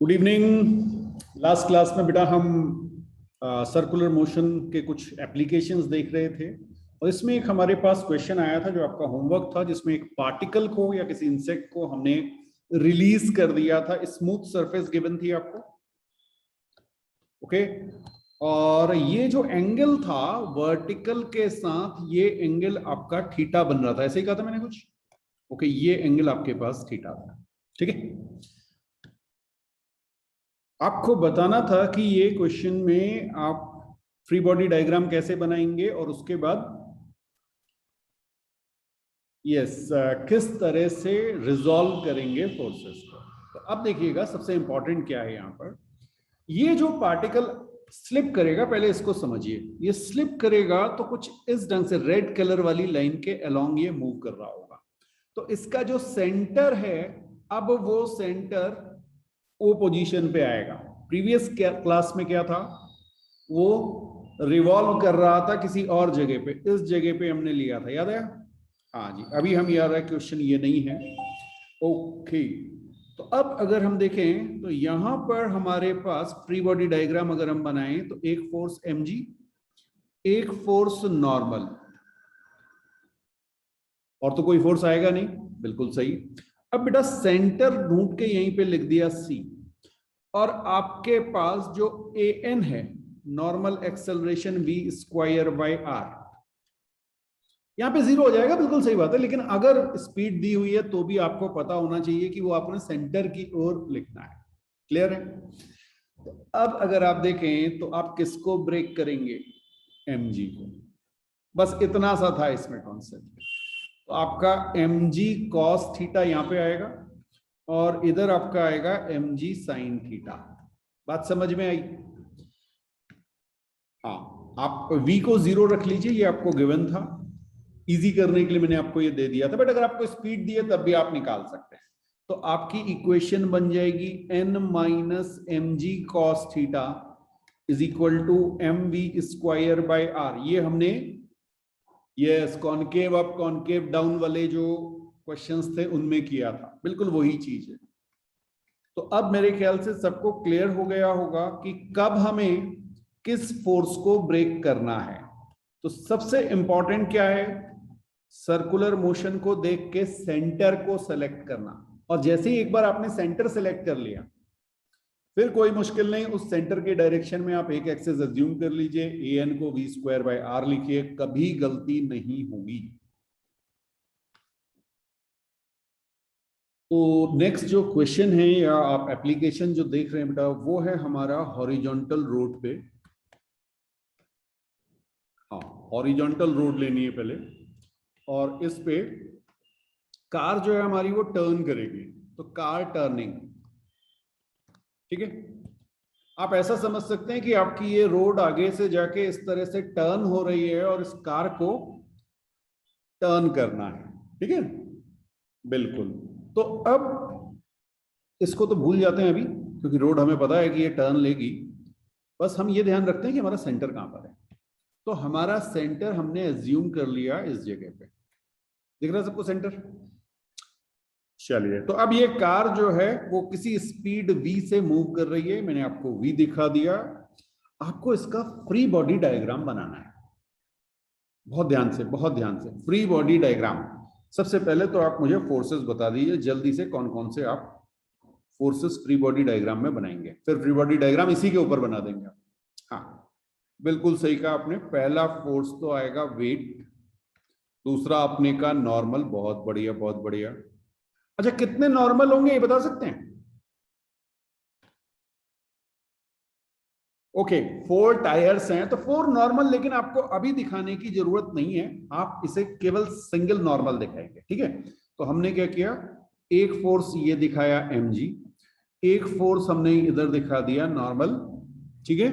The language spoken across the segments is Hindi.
Good evening. लास्ट क्लास में बेटा हम सर्कुलर मोशन के कुछ एप्लीकेशंस देख रहे थे और इसमें एक हमारे पास क्वेश्चन आया था जो आपका होमवर्क था, जिसमें एक पार्टिकल को या किसी इंसेक्ट को हमने रिलीज कर दिया था। स्मूथ सरफेस गिवन थी आपको, ओके। और ये जो एंगल था वर्टिकल के साथ, ये एंगल आपका थीटा बन रहा था। ऐसे ही कहा था मैंने कुछ, ओके। ये एंगल आपके पास थीटा था, ठीक है। आपको बताना था कि ये क्वेश्चन में आप फ्री बॉडी डायग्राम कैसे बनाएंगे और उसके बाद किस तरह से रिजॉल्व करेंगे फोर्सेस को। तो अब देखिएगा सबसे इंपॉर्टेंट क्या है यहाँ पर। ये जो पार्टिकल स्लिप करेगा, पहले इसको समझिए। ये स्लिप करेगा तो कुछ इस ढंग से रेड कलर वाली लाइन के अलोंग ये मूव कर रहा होगा। तो इसका जो सेंटर है, अब वो सेंटर ओ पोजीशन पे आएगा। प्रीवियस क्लास में क्या था, वो रिवॉल्व कर रहा था किसी और जगह पे, इस जगह पे हमने लिया था, याद है? हाँ जी, अभी हम याद है क्वेश्चन ये नहीं है, ओके। तो अब अगर हम देखें तो यहां पर हमारे पास फ्री बॉडी डायग्राम अगर हम बनाएं तो एक फोर्स mg, एक फोर्स नॉर्मल, और तो कोई फोर्स आएगा नहीं, बिल्कुल सही। अब बेटा सेंटर ढूंढ के यहीं पे लिख दिया c, और आपके पास जो an है, normal acceleration v square by r, यहां पे जीरो हो जाएगा, बिल्कुल सही बात है। लेकिन अगर स्पीड दी हुई है तो भी आपको पता होना चाहिए कि वो आपने सेंटर की ओर लिखना है। क्लियर है? तो अब अगर आप देखें तो आप किसको ब्रेक करेंगे? mg को। बस इतना सा था इसमें कॉन्सेप्ट। तो आपका mg cos थीटा यहां पे आएगा और इधर आपका आएगा mg sin थीटा। बात समझ में आई? हाँ, आप v को 0 रख लीजिए, ये आपको गिवन था। इजी करने के लिए मैंने आपको ये दे दिया था, बट अगर आपको स्पीड दी है तब भी आप निकाल सकते हैं। तो आपकी इक्वेशन बन जाएगी n minus m g cos theta is equal to m v square by r. ये हमने कॉनकेव अप कॉनकेव डाउन वाले जो क्वेश्चंस थे उनमें किया था, बिल्कुल वही चीज है। तो अब मेरे ख्याल से सबको क्लियर हो गया होगा कि कब हमें किस फोर्स को ब्रेक करना है। तो सबसे इंपॉर्टेंट क्या है, सर्कुलर मोशन को देख के सेंटर को सेलेक्ट करना। और जैसे ही एक बार आपने सेंटर सेलेक्ट कर लिया, फिर कोई मुश्किल नहीं, उस सेंटर के डायरेक्शन में आप एक एक्सिस अज्यूम कर लीजिए, ए एन को वी स्क्वायर बाय आर लिखिए, कभी गलती नहीं होगी। तो नेक्स्ट जो क्वेश्चन है या आप एप्लीकेशन जो देख रहे हैं बेटा, वो है हमारा हॉरिजॉन्टल रोड पे। हाँ, हॉरिजॉन्टल रोड लेनी है पहले, और इस पे कार जो है हमारी वो टर्न करेगी। तो कार टर्निंग, ठीक है। आप ऐसा समझ सकते हैं कि आपकी ये रोड आगे से जाके इस तरह से टर्न हो रही है और इस कार को टर्न करना है, ठीक है, बिल्कुल। तो अब इसको तो भूल जाते हैं अभी, क्योंकि रोड हमें पता है कि ये टर्न लेगी। बस हम ये ध्यान रखते हैं कि हमारा सेंटर कहां पर है। तो हमारा सेंटर हमने एज्यूम कर लिया इस जगह पे, दिख रहा है सबको सेंटर? चलिए, तो अब ये कार जो है वो किसी स्पीड v से मूव कर रही है, मैंने आपको v दिखा दिया। आपको इसका फ्री बॉडी डायग्राम बनाना है। बहुत ध्यान से, बहुत ध्यान से, फ्री बॉडी डायग्राम। सबसे पहले तो आप मुझे फोर्सेस बता दीजिए जल्दी से, कौन कौन से आप फोर्सेस फ्री बॉडी डायग्राम में बनाएंगे, फिर फ्री बॉडी डायग्राम इसी के ऊपर बना देंगे आप। हाँ, बिल्कुल सही कहा आपने। पहला फोर्स तो आएगा वेट, दूसरा आपने का नॉर्मल। बहुत बढ़िया, बहुत बढ़िया। अच्छा, कितने नॉर्मल होंगे ये बता सकते हैं? ओके, 4 टायर्स हैं तो 4 नॉर्मल, लेकिन आपको अभी दिखाने की जरूरत नहीं है, आप इसे केवल सिंगल नॉर्मल दिखाएंगे, ठीक है। तो हमने क्या किया, एक फोर्स ये दिखाया mg, एक फोर्स हमने इधर दिखा दिया नॉर्मल, ठीक है,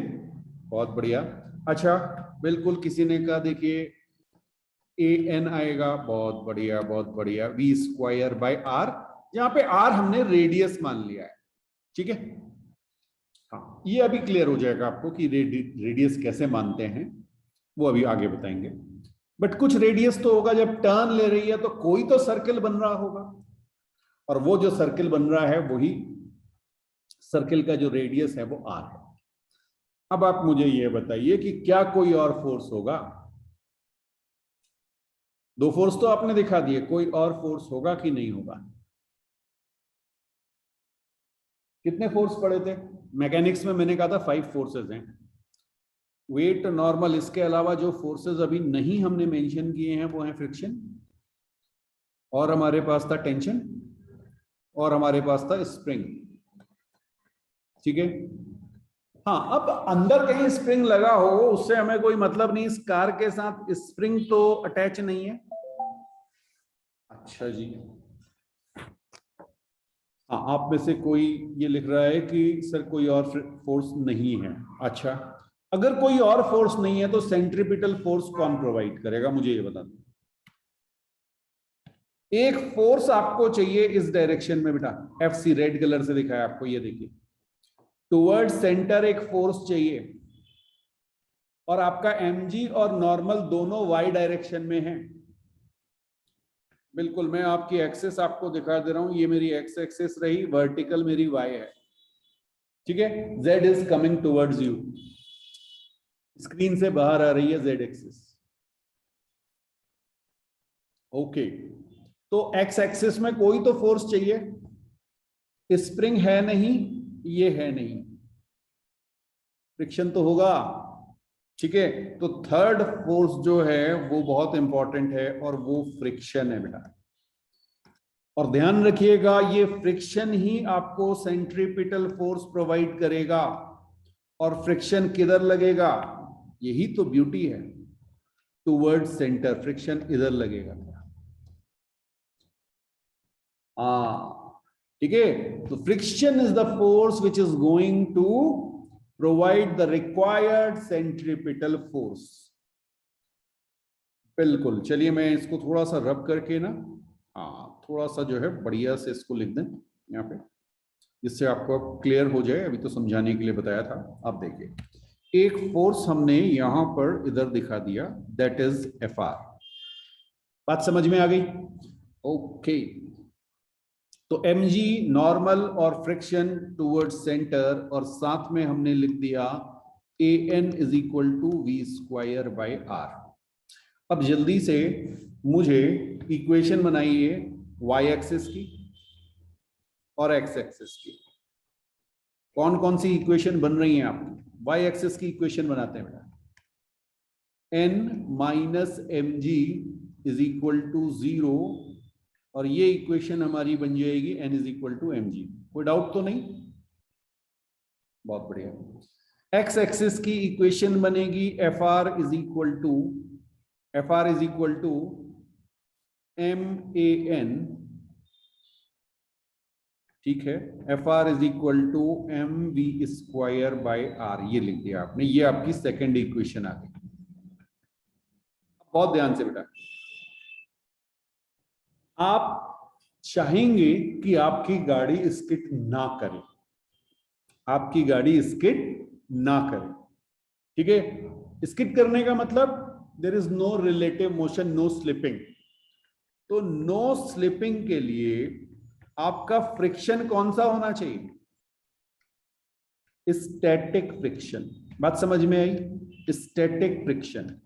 बहुत बढ़िया। अच्छा, बिल्कुल किसी ने कहा देखिए ए एन आएगा, बहुत बढ़िया, बहुत बढ़िया। वी स्क्वायर बाय आर, यहां पे आर हमने रेडियस मान लिया है, ठीक है। हाँ, ये अभी क्लियर हो जाएगा आपको कि रेडियस कैसे मानते हैं, वो अभी आगे बताएंगे। बट कुछ रेडियस तो होगा, जब टर्न ले रही है तो कोई तो सर्कल बन रहा होगा, और वो जो सर्कल बन रहा है वही सर्किल का जो रेडियस है वो r है। अब आप मुझे ये बताइए कि क्या कोई और फोर्स होगा? दो फोर्स तो आपने दिखा दिए, कोई और फोर्स होगा कि नहीं होगा? कितने फोर्स पढ़े थे मैकेनिक्स में? मैंने कहा था 5 फोर्सेस हैं, वेट, नॉर्मल, इसके अलावा जो फोर्सेस अभी नहीं हमने मेंशन किए हैं वो हैं फ्रिक्शन, और हमारे पास था टेंशन, और हमारे पास था स्प्रिंग। ठीक है, हाँ, अब अंदर कहीं स्प्रिंग लगा हो उससे हमें कोई मतलब नहीं, इस कार के साथ स्प्रिंग तो अटैच नहीं है। अच्छा जी, हाँ, आप में से कोई ये लिख रहा है कि सर कोई और फोर्स नहीं है। अच्छा, अगर कोई और फोर्स नहीं है तो सेंट्रीपिटल फोर्स कौन प्रोवाइड करेगा, मुझे ये बता दो। एक फोर्स आपको चाहिए इस डायरेक्शन में बेटा, एफ सी रेड कलर से दिखाया आपको, ये देखिए, टुवर्ड सेंटर एक फोर्स चाहिए, और आपका mg और नॉर्मल दोनों y डायरेक्शन में है। बिल्कुल, मैं आपकी एक्सेस आपको दिखा दे रहा हूं, ये मेरी एक्स एक्सेस रही, वर्टिकल मेरी y है। ठीक है, z is coming towards you, screen से बाहर आ रही है z एक्सिस। ओके, तो x एक्सिस में कोई तो फोर्स चाहिए, स्प्रिंग है नहीं, ये है नहीं, फ्रिक्शन तो होगा। ठीक है, तो थर्ड फोर्स जो है वो बहुत इंपॉर्टेंट है, और वो फ्रिक्शन है बेटा। और ध्यान रखिएगा, ये फ्रिक्शन ही आपको सेंट्रीपिटल फोर्स प्रोवाइड करेगा। और फ्रिक्शन किधर लगेगा? यही तो ब्यूटी है, टुवर्ड सेंटर फ्रिक्शन इधर लगेगा। ठीक है, तो friction is the force which is going to provide the required centripetal force. बिल्कुल, चलिए मैं इसको थोड़ा सा रब करके ना, हाँ, थोड़ा सा जो है बढ़िया से इसको लिख दें यहाँ पे, जिससे आपको क्लियर हो जाए। अभी तो समझाने के लिए बताया था। अब देखिए, एक फोर्स हमने यहां पर इधर दिखा दिया, दैट इज एफ आर। बात समझ में आ गई? ओके, तो mg नॉर्मल और फ्रिक्शन टुवर्ड सेंटर, और साथ में हमने लिख दिया an is equal to we square by r. अब जल्दी से मुझे इक्वेशन बनाइए y एक्सिस की और x एक्सिस की। कौन कौन सी इक्वेशन बन रही हैं आपकी? y एक्सिस की इक्वेशन बनाते हैं बेटा, n minus m g is equal to 0, और ये इक्वेशन हमारी बन जाएगी n is equal to m g. कोई डाउट तो नहीं? बहुत बढ़िया। x एक्सिस की इक्वेशन बनेगी f r is equal to m a n. ठीक है, f r is equal to m v square by r, ये लिख दिया आपने, ये आपकी सेकेंड इक्वेशन आ गई। बहुत ध्यान से बेटा, आप चाहेंगे कि आपकी गाड़ी स्किड ना करे, आपकी गाड़ी स्किड ना करे। ठीक है, स्किड करने का मतलब there is no relative motion, no slipping. तो नो स्लिपिंग के लिए आपका फ्रिक्शन कौन सा होना चाहिए? Static friction. बात समझ में आई? Static friction.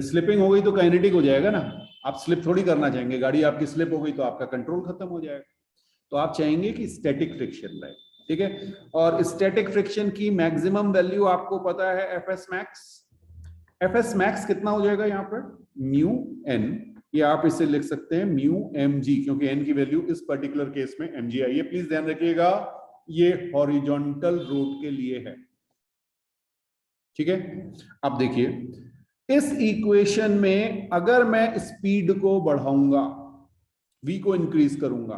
स्लिपिंग हो गई तो काइनेटिक हो जाएगा ना, आप स्लिप थोड़ी करना चाहेंगे, गाड़ी आपकी स्लिप हो गई तो आपका कंट्रोल खत्म हो जाएगा। तो आप चाहेंगे कि स्टैटिक फ्रिक्शन रहे। ठीक है, और स्टैटिक फ्रिक्शन की मैक्सिमम वैल्यू आपको पता है F s max. F s max कितना हो जाएगा यहाँ पर? म्यू एन, या आप इसे लिख सकते हैं म्यू एम जी, क्योंकि एन की वैल्यू इस पर्टिकुलर केस में एम जी आई है। प्लीज ध्यान रखिएगा, ये हॉरिजॉन्टल रोड के लिए है। ठीक है, अब देखिए इस इक्वेशन में अगर मैं स्पीड को बढ़ाऊंगा, v को इंक्रीज करूंगा,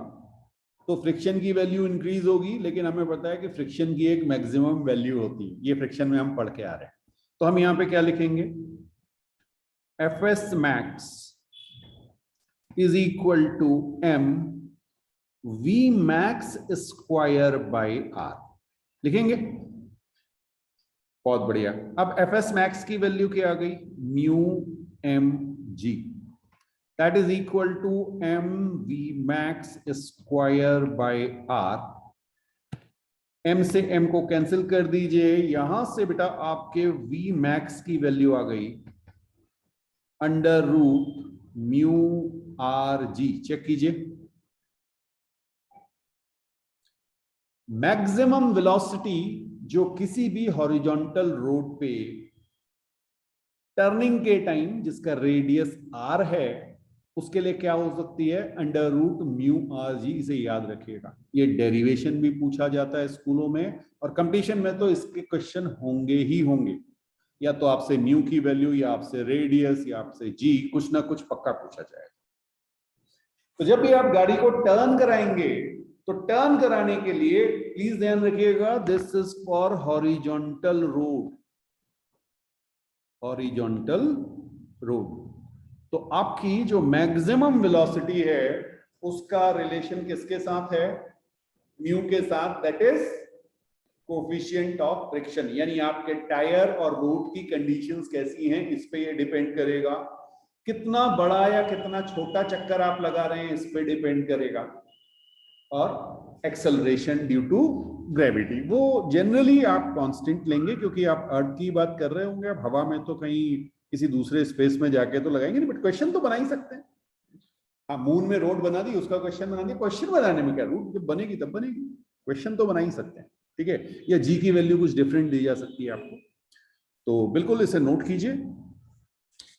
तो फ्रिक्शन की वैल्यू इंक्रीज होगी, लेकिन हमें पता है कि फ्रिक्शन की एक मैक्सिमम वैल्यू होती है, ये फ्रिक्शन में हम पढ़ के आ रहे हैं। तो हम यहां पे क्या लिखेंगे? F s max is equal to m v max square by r, लिखेंगे। बहुत बढ़िया। अब एफ एस मैक्स की वैल्यू क्या आ गई? Mu m g, that is equal to m v max square by r. m से m को कैंसिल कर दीजिए, यहां से बेटा आपके v मैक्स की वैल्यू आ गई under root mu r g. Check कीजिए, मैक्सिमम वेलोसिटी जो किसी भी हॉरिजॉन्टल रोड पे टर्निंग के टाइम जिसका रेडियस आर है, उसके लिए क्या हो सकती है, under root mu r g. इसे याद रखिएगा, ये डेरिवेशन भी पूछा जाता है स्कूलों में, और कंपटीशन में तो इसके क्वेश्चन होंगे ही होंगे, या तो आपसे म्यू की वैल्यू, या आपसे रेडियस, या आपसे जी, कुछ ना कुछ पक्का पूछा जाएगा। तो जब भी आप गाड़ी को टर्न कराएंगे, तो टर्न कराने के लिए प्लीज ध्यान रखिएगा, this is for horizontal road, horizontal road. तो आपकी जो मैक्सिमम वेलोसिटी है उसका रिलेशन किसके साथ है, म्यू के साथ, that is coefficient of friction, यानी आपके टायर और रोड की कंडीशंस कैसी हैं इस पे ये डिपेंड करेगा, कितना बड़ा या कितना छोटा चक्कर आप लगा रहे हैं इस पे डिपेंड करेगा, और एक्सेलरेशन ड्यू टू ग्रेविटी वो जनरली आप कांस्टेंट लेंगे, क्योंकि आप अर्थ की बात कर रहे होंगे, आप हवा में तो कहीं किसी दूसरे स्पेस में जाके तो लगाएंगे नहीं, बट क्वेश्चन तो बना ही सकते हैं। हाँ, मून में रोड बना दी, उसका क्वेश्चन बना दिया, क्वेश्चन बनाने में क्या, रूट जब बनेगी तब बनेगी, क्वेश्चन तो बना ही सकते हैं, ठीक है। या जी की वैल्यू कुछ डिफरेंट दी जा सकती है आपको, तो बिल्कुल इसे नोट कीजिए,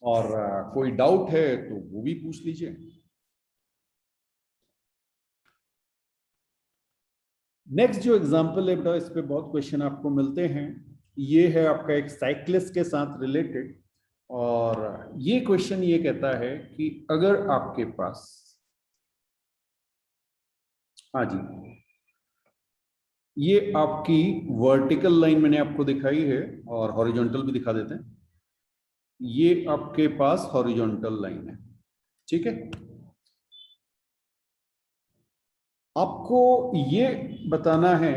और कोई डाउट है तो वो भी पूछ लीजिए। नेक्स्ट जो एग्जांपल है बेटा, इस पे बहुत क्वेश्चन आपको मिलते हैं, ये है आपका एक साइक्लिस्ट के साथ रिलेटेड, और ये क्वेश्चन ये कहता है कि अगर आपके पास, हाँ जी, ये आपकी वर्टिकल लाइन मैंने आपको दिखाई है, और हॉरिजॉन्टल भी दिखा देते हैं, ये आपके पास हॉरिजॉन्टल लाइन है, ठीक है। आपको ये बताना है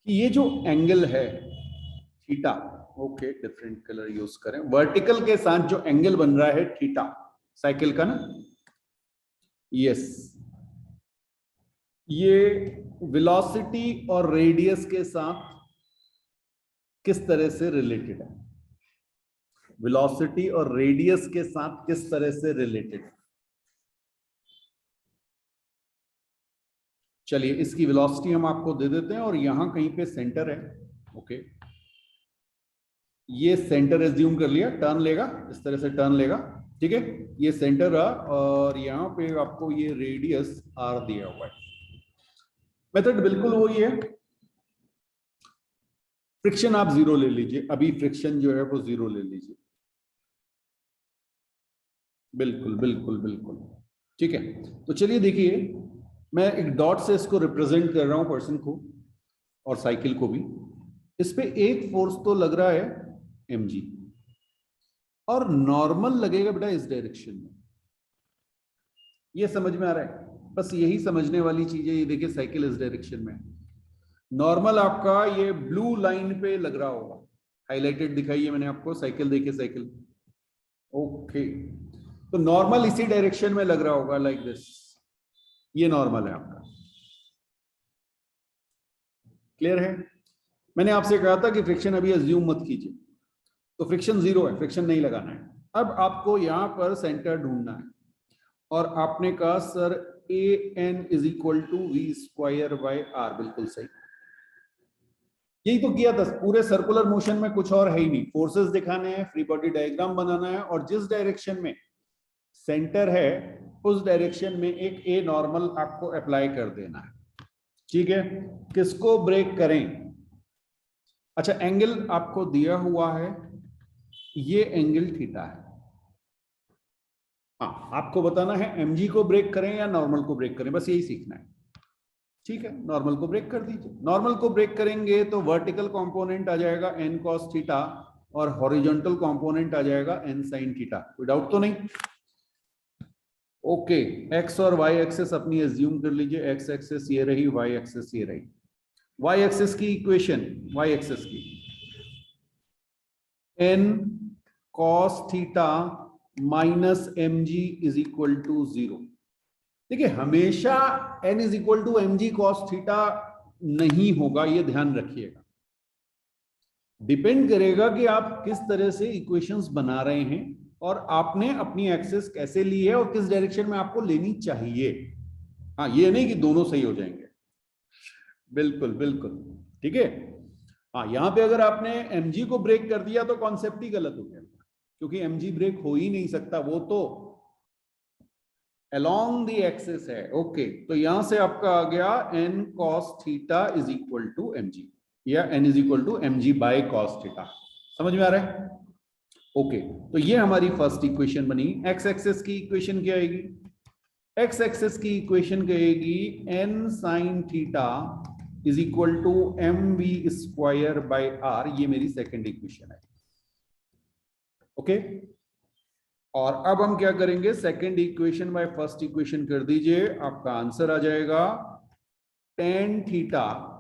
कि ये जो एंगल है theta, okay different colour use करें, वर्टिकल के साथ जो एंगल बन रहा है थीटा साइकिल का ना, यस, ये वेलोसिटी और रेडियस के साथ किस तरह से रिलेटेड है, वेलोसिटी और रेडियस के साथ किस तरह से रिलेटेड है। चलिए इसकी वेलोसिटी हम आपको दे देते हैं, और यहां कहीं पे सेंटर है, ओके, ये सेंटर एज्यूम कर लिया, टर्न लेगा, इस तरह से टर्न लेगा, ठीक है, ये सेंटर रहा, और यहां पे आपको ये रेडियस आर दिया हुआ है। मेथड बिल्कुल वही है, फ्रिक्शन आप जीरो ले लीजिए, अभी फ्रिक्शन जो है वो जीरो ले लीजिए, बिल्कुल बिल्कुल बिल्कुल, ठीक है। तो चलिए देखिए, मैं एक डॉट से इसको रिप्रेजेंट कर रहा हूं, पर्सन को और साइकिल को भी, इस पे एक फोर्स तो लग रहा है mg, और नॉर्मल लगेगा बेटा इस डायरेक्शन में, ये समझ में आ रहा है, बस यही समझने वाली चीज है। ये देखिए साइकिल इस डायरेक्शन में, नॉर्मल आपका ये ब्लू लाइन पे लग रहा होगा, हाईलाइटेड दिखाई है मैंने आपको, साइकिल देखिए साइकिल, ओके, तो नॉर्मल इसी डायरेक्शन में लग रहा होगा लाइक दिस, ये नॉर्मल है आपका, क्लियर है। मैंने आपसे कहा था कि फ्रिक्शन अभी अज्यूम मत कीजिए, तो फ्रिक्शन जीरो है, फ्रिक्शन नहीं लगाना है। अब आपको यहां पर सेंटर ढूंढना है, और आपने कहा sir a N is equal to we square by r, बिल्कुल सही, यही तो किया था, पूरे सर्कुलर मोशन में कुछ और है ही नहीं, फोर्सेस दिखाने हैं, फ्री बॉडी डायग्राम बनाना है, और जिस डायरेक्शन में सेंटर है उस डायरेक्शन में एक ए नॉर्मल आपको अप्लाई कर देना है, ठीक है। किसको ब्रेक करें, अच्छा एंगल आपको दिया हुआ है, ये एंगल थीटा है, हाँ आपको बताना है mg को ब्रेक करें या नॉर्मल को ब्रेक करें, बस यही सीखना है, ठीक है। नॉर्मल को ब्रेक कर दीजिए, नॉर्मल को ब्रेक करेंगे तो वर्टिकल कंपोनेंट आ जाएगा n cos थीटा, और हॉरिजॉन्टल कंपोनेंट आ जाएगा n sin थीटा, कोई डाउट तो नहीं, ओके। x और y एक्सेस अपनी एज्यूम कर लीजिए, x एक्सेस ये रही, y एक्सेस ये रही, y एक्सेस की इक्वेशन, y एक्सेस की n cos theta minus mg is equal to 0, देखिए हमेशा n is equal to m g cos theta नहीं होगा, ये ध्यान रखिएगा। डिपेंड करेगा कि आप किस तरह से इक्वेशंस बना रहे हैं और आपने अपनी एक्सेस कैसे ली है और किस डायरेक्शन में आपको लेनी चाहिए। हाँ, ये नहीं कि दोनों सही हो जाएंगे। बिल्कुल बिल्कुल, ठीक है। हाँ, यहां पे अगर आपने mg को ब्रेक कर दिया तो कॉन्सेप्ट ही गलत हो गया, क्योंकि mg ब्रेक हो ही नहीं सकता, वो तो along the axis है। ओके, तो यहां से आपका आ गया n cos theta is equal to mg, या n is equal to mg by cos theta. समझ में आ रहा है? ओके, तो ये हमारी फर्स्ट इक्वेशन बनी। x एक्सेस की इक्वेशन क्या आएगी? x एक्सेस की इक्वेशन कहेगी n sin theta is equal to m v square by r. ये मेरी सेकेंड इक्वेशन है। ओके, और अब हम क्या करेंगे? Second equation by first equation कर दीजिए, आपका आंसर आ जाएगा tan theta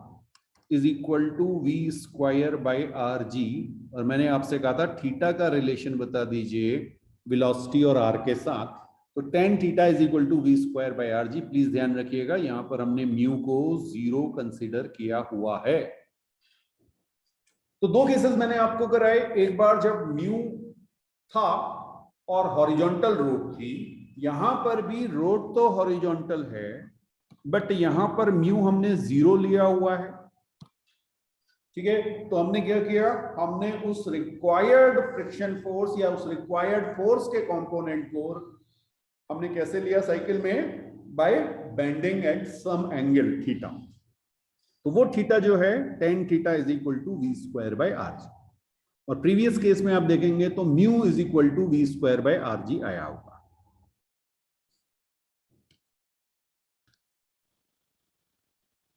is equal to we square by r g. और मैंने आपसे कहा था थीटा का रिलेशन बता दीजिए वेलोसिटी और आर के साथ, तो tan theta is equal to we square by r g. Please ध्यान रखिएगा, यहां पर हमने म्यू को 0 कंसीडर किया हुआ है। तो दो केसेस मैंने आपको कराए, एक बार जब म्यू था और हॉरिजॉन्टल रोड थी। यहां पर भी रोड तो हॉरिजॉन्टल है, बट यहां पर म्यू हमने 0 लिया हुआ है। ठीक है, तो हमने क्या किया? हमने उस रिक्वायर्ड फ्रिक्शन फोर्स या उस रिक्वायर्ड फोर्स के कंपोनेंट को हमने कैसे लिया साइकिल में? By bending at some angle theta. तो वो थीटा जो है tan theta is equal to we square by r g. और प्रीवियस केस में आप देखेंगे तो mu is equal to we square by r g आया होगा।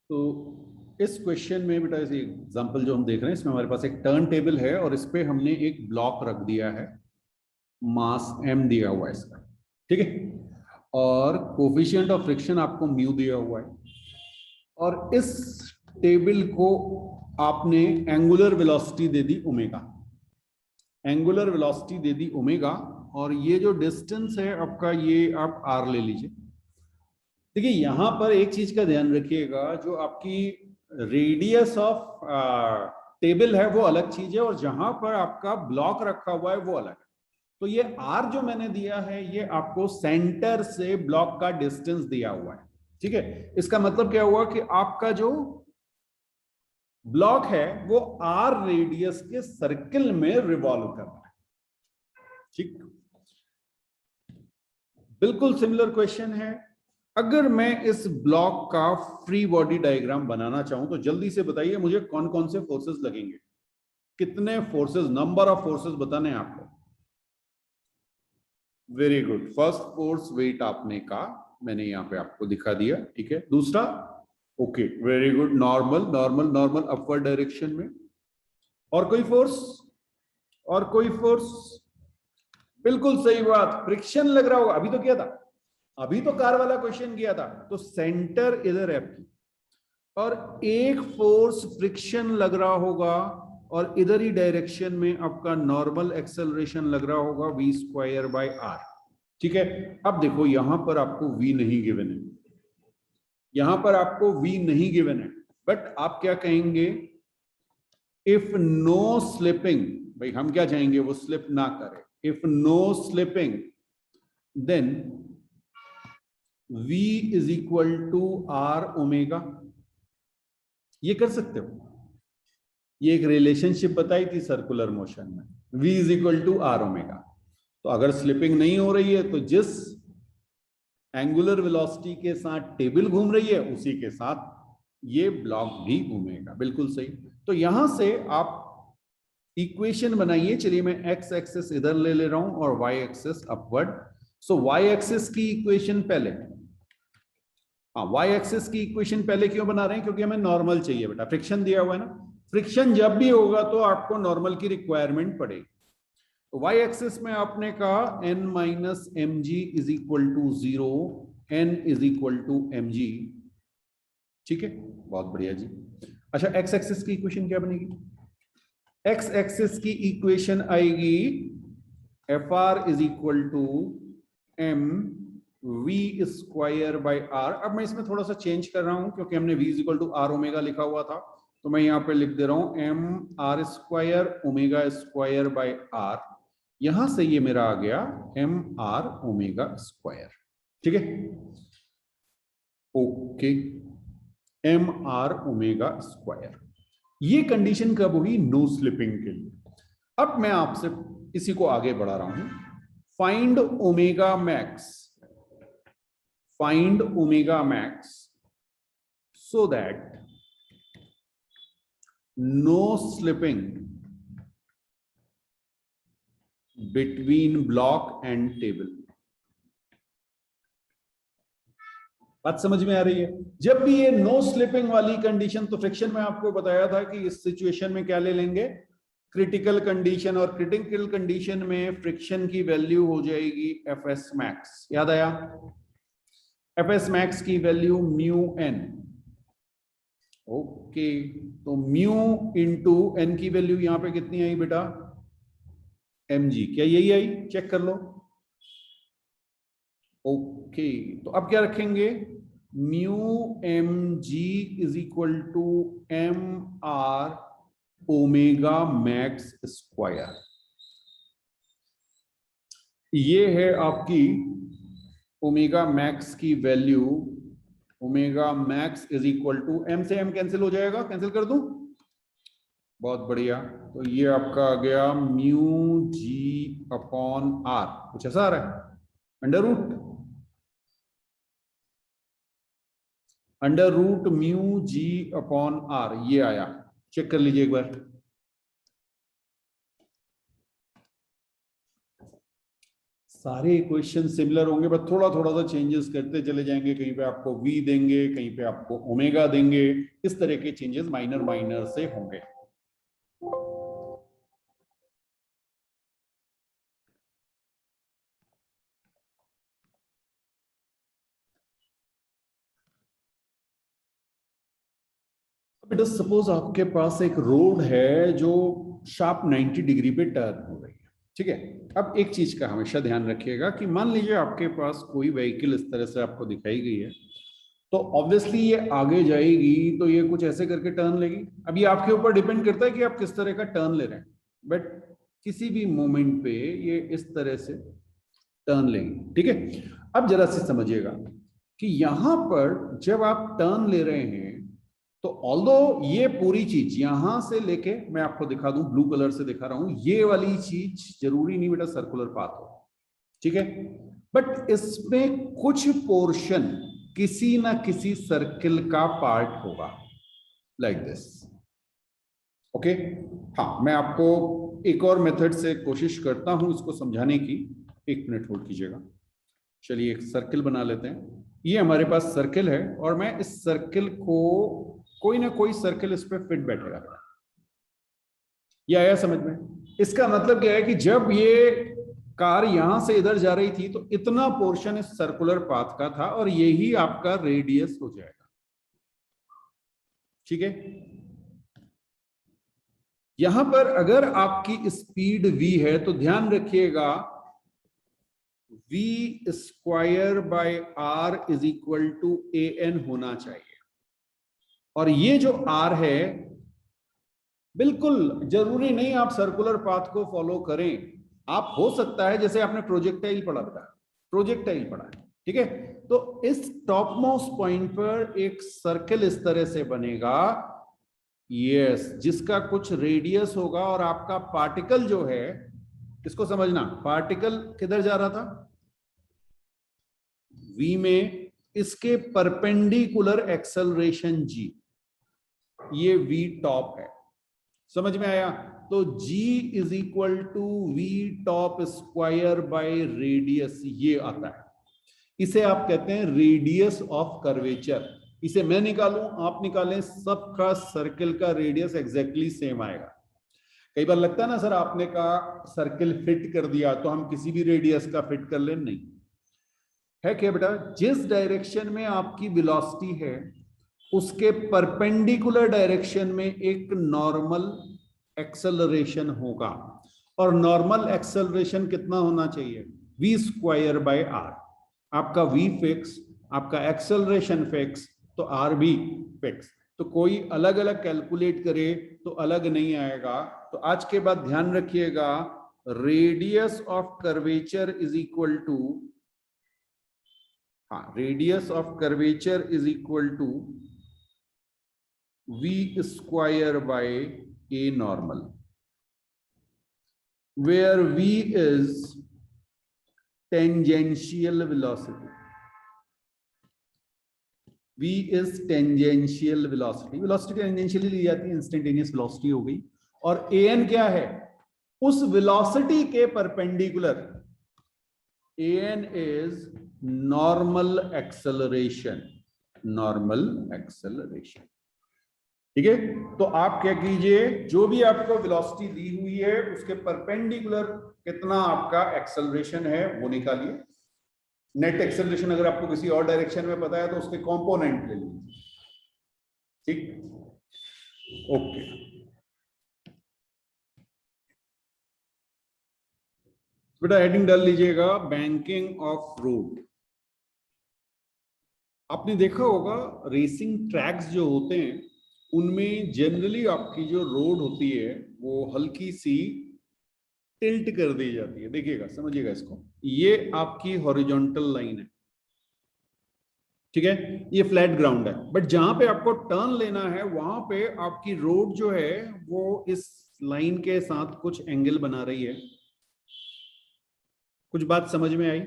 तो इस क्वेश्चन में बेटा, इस एग्जांपल जो हम देख रहे हैं इसमें हमारे पास एक टर्न टेबल है और इस पे हमने एक ब्लॉक रख दिया है, मास m दिया हुआ है इसका, ठीक है, और कोफिशिएंट ऑफ फ्रिक्शन आपको म्यू दिया हुआ है, और इस टेबल को आपने एंगुलर वेलोसिटी दे दी ओमेगा, एंगुलर वेलोसिटी दे दी ओमेगा, और ये जो डिस्टेंस है आपका ये आप r ले लीजिए। देखिए यहां पर एक चीज का ध्यान रखिएगा, जो आपकी रेडियस ऑफ टेबल है वो अलग चीज है और जहां पर आपका ब्लॉक रखा हुआ है वो अलग है। तो ये r जो मैंने दिया है ये आपको सेंटर से ब्लॉक का डिस्टेंस दिया हुआ है, ठीक है। इसका मतलब क्या हुआ कि आपका जो ब्लॉक है वो r रेडियस के सर्किल में रिवॉल्व कर रहा है, ठीक। बिल्कुल सिमिलर क्वेश्चन है। अगर मैं इस ब्लॉक का फ्री बॉडी डायग्राम बनाना चाहूं तो जल्दी से बताइए मुझे कौन कौन से फोर्सेस लगेंगे, कितने फोर्सेस, नंबर ऑफ फोर्सेस बताने हैं आपको। Very good, first force weight आपने का मैंने यहां पे आपको दिखा दिया, ठीक है। दूसरा, okay very good, normal normal normal upward direction में। और कोई फोर्स? और कोई फोर्स? बिल्कुल सही बात, फ्रिक्शन लग रहा होगा। अभी तो किया था, अभी तो कार वाला क्वेश्चन किया था, तो सेंटर इधर है आपकी और एक फोर्स फ्रिक्शन लग रहा होगा और इधर ही डायरेक्शन में आपका नॉर्मल एक्सेलरेशन लग रहा होगा वी स्क्वायर बाय आर, ठीक है। अब देखो यहां पर आपको v नहीं गिवन है, यहां पर आपको v नहीं गिवन है, बट आप क्या कहेंगे? इफ नो स्लिपिंग, भाई हम क्या चाहेंगे? वो स्लिप ना करे। If no slipping then v is equal to r omega. ये कर सकते हो, ये एक रिलेशनशिप बताई थी सर्कुलर मोशन में, v is equal to r omega. तो अगर स्लिपिंग नहीं हो रही है तो जिस एंगुलर वेलोसिटी के साथ टेबल घूम रही है उसी के साथ ये ब्लॉक भी घूमेगा, बिल्कुल सही। तो यहां से आप इक्वेशन बनाइए। चलिए मैं x एक्सिस इधर ले रहा हूं और y एक्सिस अपवर्ड। सो y एक्सिस की इक्वेशन पहले, हाँ y एक्सिस की इक्वेशन पहले क्यों बना रहे हैं? क्योंकि हमें नॉर्मल चाहिए बेटा, फ्रिक्शन दिया हुआ है ना, फ्रिक्शन जब भी होगा तो आपको नॉर्मल की रिक्वायरमेंट पड़ेगी। तो y एक्सिस में आपने कहा n minus m g is equal to 0, n is equal to m g, ठीक है, बहुत बढ़िया जी। अच्छा, x एक्सिस की इक्वेशन क्या बनेगी? x एक्सिस की इक्वेशन आएगी f r is equal to m v square by r। अब मैं इसमें थोड़ा सा चेंज कर रहा हूं क्योंकि हमने v equal to r omega लिखा हुआ था, तो मैं यहाँ पे लिख दे रहा हूं m r square omega square by r। यहां से ये मेरा आ गया एम आर ओमेगा स्क्वायर। ठीक है, okay, m r omega square. ये कंडीशन कब हुई? नो स्लिपिंग के लिए। अब मैं आपसे इसी को आगे बढ़ा रहा हूं। Find omega max, find omega max so that no slipping between block and table। बात समझ में आ रही है? जब भी ये नो स्लिपिंग वाली कंडीशन, तो फ्रिक्शन में आपको बताया था कि इस सिचुएशन में क्या ले लेंगे? क्रिटिकल कंडीशन, और क्रिटिकल कंडीशन में फ्रिक्शन की वैल्यू हो जाएगी एफ एस मैक्स। याद आया? एफ एस मैक्स की वैल्यू म्यू एन। ओके, तो म्यू इंटू एन की वैल्यू यहां पे कितनी आई बेटा? M g. क्या यही आई? चेक कर लो। ओके, तो अब क्या रखेंगे? Mu m g is equal to m r omega max square. ये है आपकी ओमेगा मैक्स की value. Omega max is equal to, m से एम कैंसिल हो जाएगा, कैंसिल कर दूं? बहुत बढ़िया। तो ये आपका आ गया म्यू जी अपॉन आर। कुछ ऐसा आ रहा है? Under root mu g upon r, ये आया। चेक कर लीजिए एक बार। सारे इक्वेशन सिमिलर होंगे, बस थोड़ा थोड़ा सा चेंजेस करते चले जाएंगे। कहीं पे आपको v देंगे, कहीं पे आपको ओमेगा देंगे। इस तरह के चेंजेस माइनर माइनर से होंगे। बेटा सपोज आपके पास एक रोड है जो शार्प 90 डिग्री पे टर्न हो रही है। ठीक है, अब एक चीज का हमेशा ध्यान रखिएगा कि मान लीजिए आपके पास कोई व्हीकल इस तरह से आपको दिखाई गई है, तो ऑब्वियसली ये आगे जाएगी तो ये कुछ ऐसे करके टर्न लेगी। अब ये आपके ऊपर डिपेंड करता है कि आप किस तरह का टर्न ले रहे हैं, बट किसी भी मोमेंट पे ये इस तरह से टर्न लेगी। ठीक है, अब जरा से समझिएगा कि यहां पर जब आप टर्न ले रहे हैं, तो ऑल्दो ये पूरी चीज यहां से लेके, मैं आपको दिखा दूं, ब्लू कलर से दिखा रहा हूं, ये वाली चीज जरूरी नहीं बेटा सर्कुलर पाथ हो। ठीक है, बट इसमें कुछ पोर्शन किसी ना किसी सर्किल का पार्ट होगा, लाइक दिस। ओके, हाँ, मैं आपको एक और मेथड से कोशिश करता हूं इसको समझाने की। एक मिनट होल्ड कीजिएगा। चलिए एक सर्किल बना लेते हैं। ये हमारे पास सर्किल है और मैं इस सर्किल को, कोई ना कोई सर्किल इस पे फिट बैठेगा। ये आया समझ में? इसका मतलब क्या है कि जब ये कार यहां से इधर जा रही थी तो इतना पोर्शन इस सर्कुलर पाथ का था और यही आपका रेडियस हो जाएगा। ठीक है, यहां पर अगर आपकी स्पीड v है तो ध्यान रखिएगा v square by r is equal to a n होना चाहिए। और ये जो r है, बिल्कुल जरूरी नहीं आप सर्कुलर पाथ को फॉलो करें। आप, हो सकता है जैसे आपने प्रोजेक्टाइल पढ़ा था, प्रोजेक्टाइल पढ़ा है, ठीक है, तो इस टॉप मोस्ट पॉइंट पर एक सर्कल इस तरह से बनेगा, यस, जिसका कुछ रेडियस होगा और आपका पार्टिकल जो है, इसको समझना, पार्टिकल किधर जा रहा था? v में, इसके परपेंडिकुलर एक्सेलरेशन g, ये v टॉप है। समझ में आया? तो g is equal to v top square by radius, ये आता है। इसे आप कहते हैं रेडियस ऑफ कर्वेचर। इसे मैं निकालूं, आप निकालें, सबका सर्किल का रेडियस एग्जैक्टली सेम आएगा। कई बार लगता है ना सर आपने कहा सर्किल फिट कर दिया तो हम किसी भी रेडियस का फिट कर लें, नहीं है क्या बेटा? जिस डायरेक्शन में आपकी वेलोसिटी है उसके परपेंडिकुलर डायरेक्शन में एक नॉर्मल एक्सेलरेशन होगा, और नॉर्मल एक्सेलरेशन कितना होना चाहिए? v square by r। आपका v फिक्स, आपका एक्सेलरेशन फिक्स, तो r भी फिक्स। तो कोई अलग अलग कैलकुलेट करे तो अलग नहीं आएगा। तो आज के बाद ध्यान रखिएगा, radius of curvature is equal to, हाँ, radius of curvature is equal to v square by a normal, where v is tangential velocity. v is tangential velocity. velocity tangentially ली जाती है, इंस्टेंटेनियस वेलोसिटी हो गई। और an क्या है, उस वेलोसिटी के perpendicular. an is normal acceleration, normal acceleration। ठीक है, तो आप क्या कीजिए, जो भी आपको वेलोसिटी दी हुई है उसके परपेंडिकुलर कितना आपका एक्सेलरेशन है वो निकालिए। नेट एक्सेलरेशन अगर आपको किसी और डायरेक्शन में पता है तो उसके कंपोनेंट ले लीजिए। ठीक, ओके। बेटा हेडिंग डाल लीजिएगा, बैंकिंग ऑफ रोड। आपने देखा होगा रेसिंग ट्रैक्स जो होते हैं उनमें जनरली आपकी जो रोड होती है वो हल्की सी टिल्ट कर दी जाती है। देखिएगा, समझिएगा इसको, ये आपकी हॉरिजॉन्टल लाइन है, ठीक है, ये फ्लैट ग्राउंड है, बट जहां पे आपको टर्न लेना है वहां पे आपकी रोड जो है वो इस लाइन के साथ कुछ एंगल बना रही है। कुछ बात समझ में आई?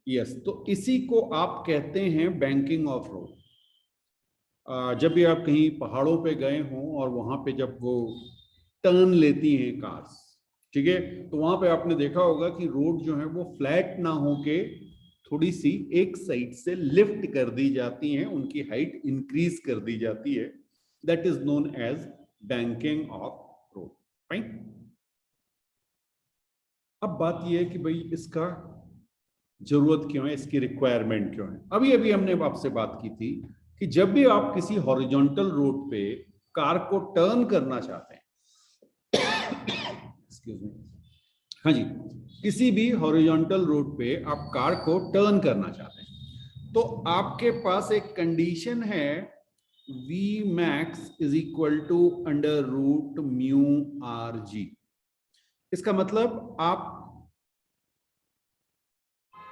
यस, तो इसी को आप कहते हैं बैंकिंग ऑफ रोड। जब भी आप कहीं पहाड़ों पे गए हों और वहां पे जब वो टर्न लेती हैं कार्स, ठीक है, तो वहां पे आपने देखा होगा कि रोड जो है वो फ्लैट ना होके थोड़ी सी एक साइड से लिफ्ट कर दी जाती हैं, उनकी हाइट इंक्रीज कर दी जाती है। That is known as banking of road. Fine. अब बात यह है कि भाई इसका जरूरत क्यों है, इसकी रिक्वायरमेंट क्यों है। अभी अभी हमने आपसे बात की थी कि जब भी आप किसी हॉरिजॉन्टल रोड पे कार को टर्न करना चाहते हैं, एक्सक्यूज मी, हाँ जी, किसी भी हॉरिजॉन्टल रोड पे आप कार को टर्न करना चाहते हैं तो आपके पास एक कंडीशन है, v max is equal to under root mu r g. इसका मतलब आप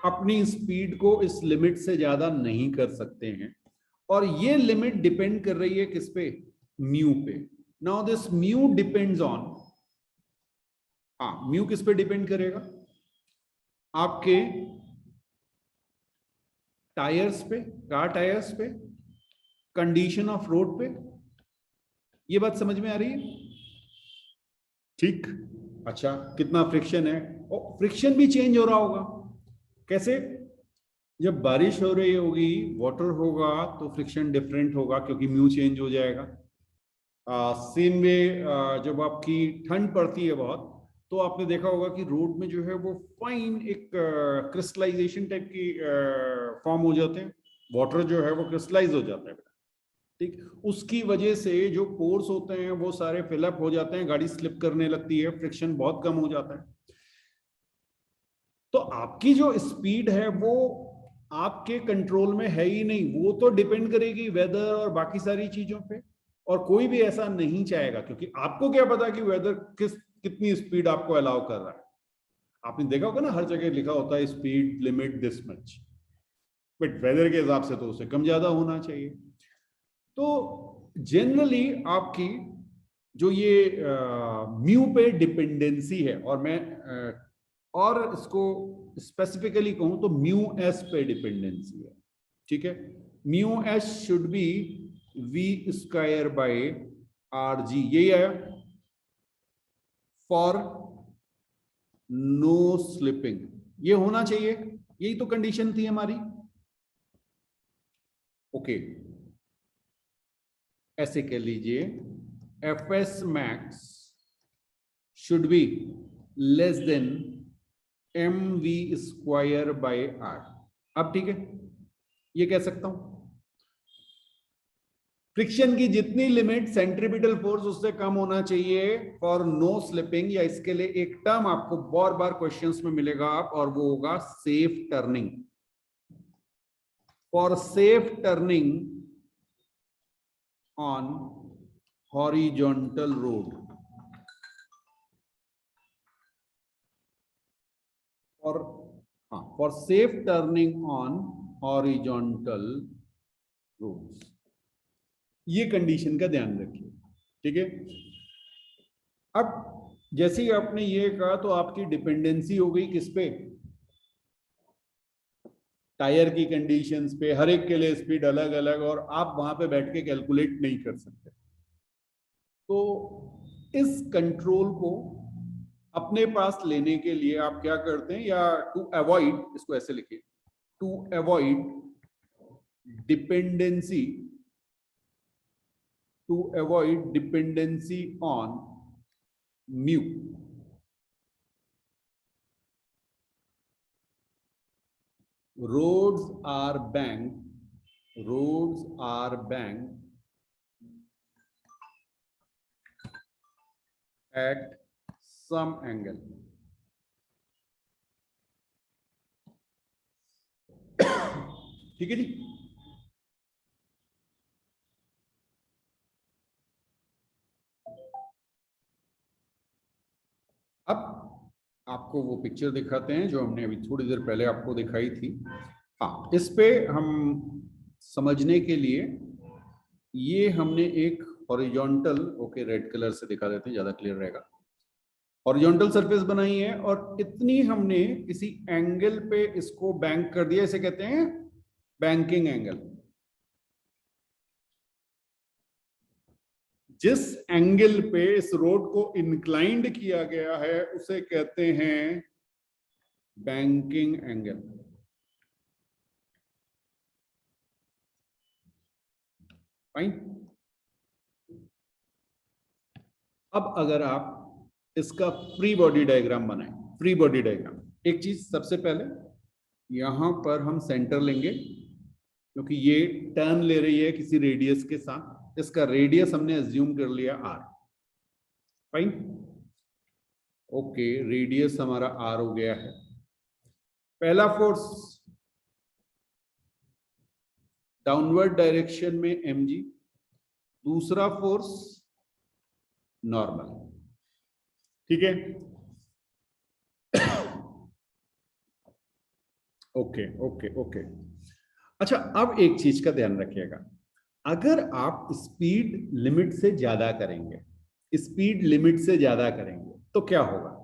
अपनी स्पीड को इस लिमिट से ज्यादा नहीं कर सकते हैं, और ये लिमिट डिपेंड कर रही है किस पे, म्यू पे। Now this mu depends on, हाँ, म्यू किस पे डिपेंड करेगा, आपके टायर्स पे, कार टायर्स पे, कंडीशन ऑफ रोड पे। ये बात समझ में आ रही है? ठीक, अच्छा, कितना फ्रिक्शन है, और फ्रिक्शन भी चेंज हो रहा होगा। कैसे? जब बारिश हो रही होगी, वाटर होगा, तो फ्रिक्शन डिफरेंट होगा क्योंकि म्यू चेंज हो जाएगा। सीन में जब आपकी ठंड पड़ती है बहुत, तो आपने देखा होगा कि रोड में जो है वो फाइन एक क्रिस्टलाइजेशन टाइप की फॉर्म हो जाते हैं, वाटर जो है वो क्रिस्टलाइज हो जाता है, ठीक, उसकी वजह से जो पोर्स होते हैं वो सारे फिलअप हो जाते हैं, गाड़ी स्लिप करने लगती है, फ्रिक्शन बहुत कम हो जाता है। तो आपकी जो स्पीड है वो आपके कंट्रोल में है ही नहीं, वो तो डिपेंड करेगी वेदर और बाकी सारी चीजों पे, और कोई भी ऐसा नहीं चाहेगा, क्योंकि आपको क्या पता कि वेदर कितनी स्पीड आपको अलाउ कर रहा है। आपने देखा होगा ना, हर जगह लिखा होता है speed limit this much, but weather के हिसाब से तो उसे कम ज्यादा होना चाहिए। तो जनरली आपकी जो ये म्यू पे डिपेंडेंसी है, और मैं और इसको स्पेसिफिकली कहूं तो म्यू एस पे डिपेंडेंसी है, ठीक है। Mu s should be v square by r g, यही आया, फॉर नो स्लिपिंग, ये होना चाहिए, यही तो कंडीशन थी हमारी। ओके, ऐसे कह लीजिए, f s max should be less than m v square by r. अब ठीक है, ये कह सकता हूं फ्रिक्शन की जितनी लिमिट सेंट्रीपिटल फोर्स उससे कम होना चाहिए फॉर नो स्लिपिंग, या इसके लिए एक टर्म आपको बार बार क्वेश्चंस में मिलेगा आप, और वो होगा safe turning. for safe turning on horizontal road. For safe turning on horizontal roads. ये कंडीशन का ध्यान रखिए, ठीक है। अब जैसे ही आपने ये कहा तो आपकी डिपेंडेंसी हो गई किस पे? टायर की कंडीशंस पे। हर एक के लिए स्पीड अलग अलग और आप वहां पे बैठ के कैलकुलेट नहीं कर सकते। तो इस कंट्रोल को अपने पास लेने के लिए आप क्या करते हैं, या टू अवॉइड, इसको ऐसे लिखिए, to avoid dependency, on mu, roads are banked at some angle. ठीक है जी। अब आपको वो पिक्चर दिखाते हैं जो हमने अभी थोड़ी देर पहले आपको दिखाई थी। हाँ, इस पे हम समझने के लिए ये हमने एक हॉरिजॉन्टल, ओके रेड कलर से दिखा देते हैं, ज्यादा क्लियर रहेगा। हॉरिजॉन्टल सरफेस बनाई है और इतनी हमने किसी एंगल पे इसको बैंक कर दिया, इसे कहते हैं बैंकिंग एंगल। जिस एंगल पे इस रोड को इंक्लाइंड किया गया है उसे कहते हैं बैंकिंग एंगल। फाइन। अब अगर आप इसका फ्री बॉडी डायग्राम बनाएं, फ्री बॉडी डायग्राम, एक चीज सबसे पहले यहां पर हम सेंटर लेंगे क्योंकि ये टर्न ले रही है किसी रेडियस के साथ। इसका रेडियस हमने अज्यूम कर लिया r। फाइन, ओके, रेडियस हमारा r हो गया है। पहला फोर्स डाउनवर्ड डायरेक्शन में mg, दूसरा फोर्स नॉर्मल, ठीक है। Okay okay okay. अच्छा, अब एक चीज का ध्यान रखिएगा, अगर आप स्पीड लिमिट से ज्यादा करेंगे, स्पीड लिमिट से ज्यादा करेंगे तो क्या होगा?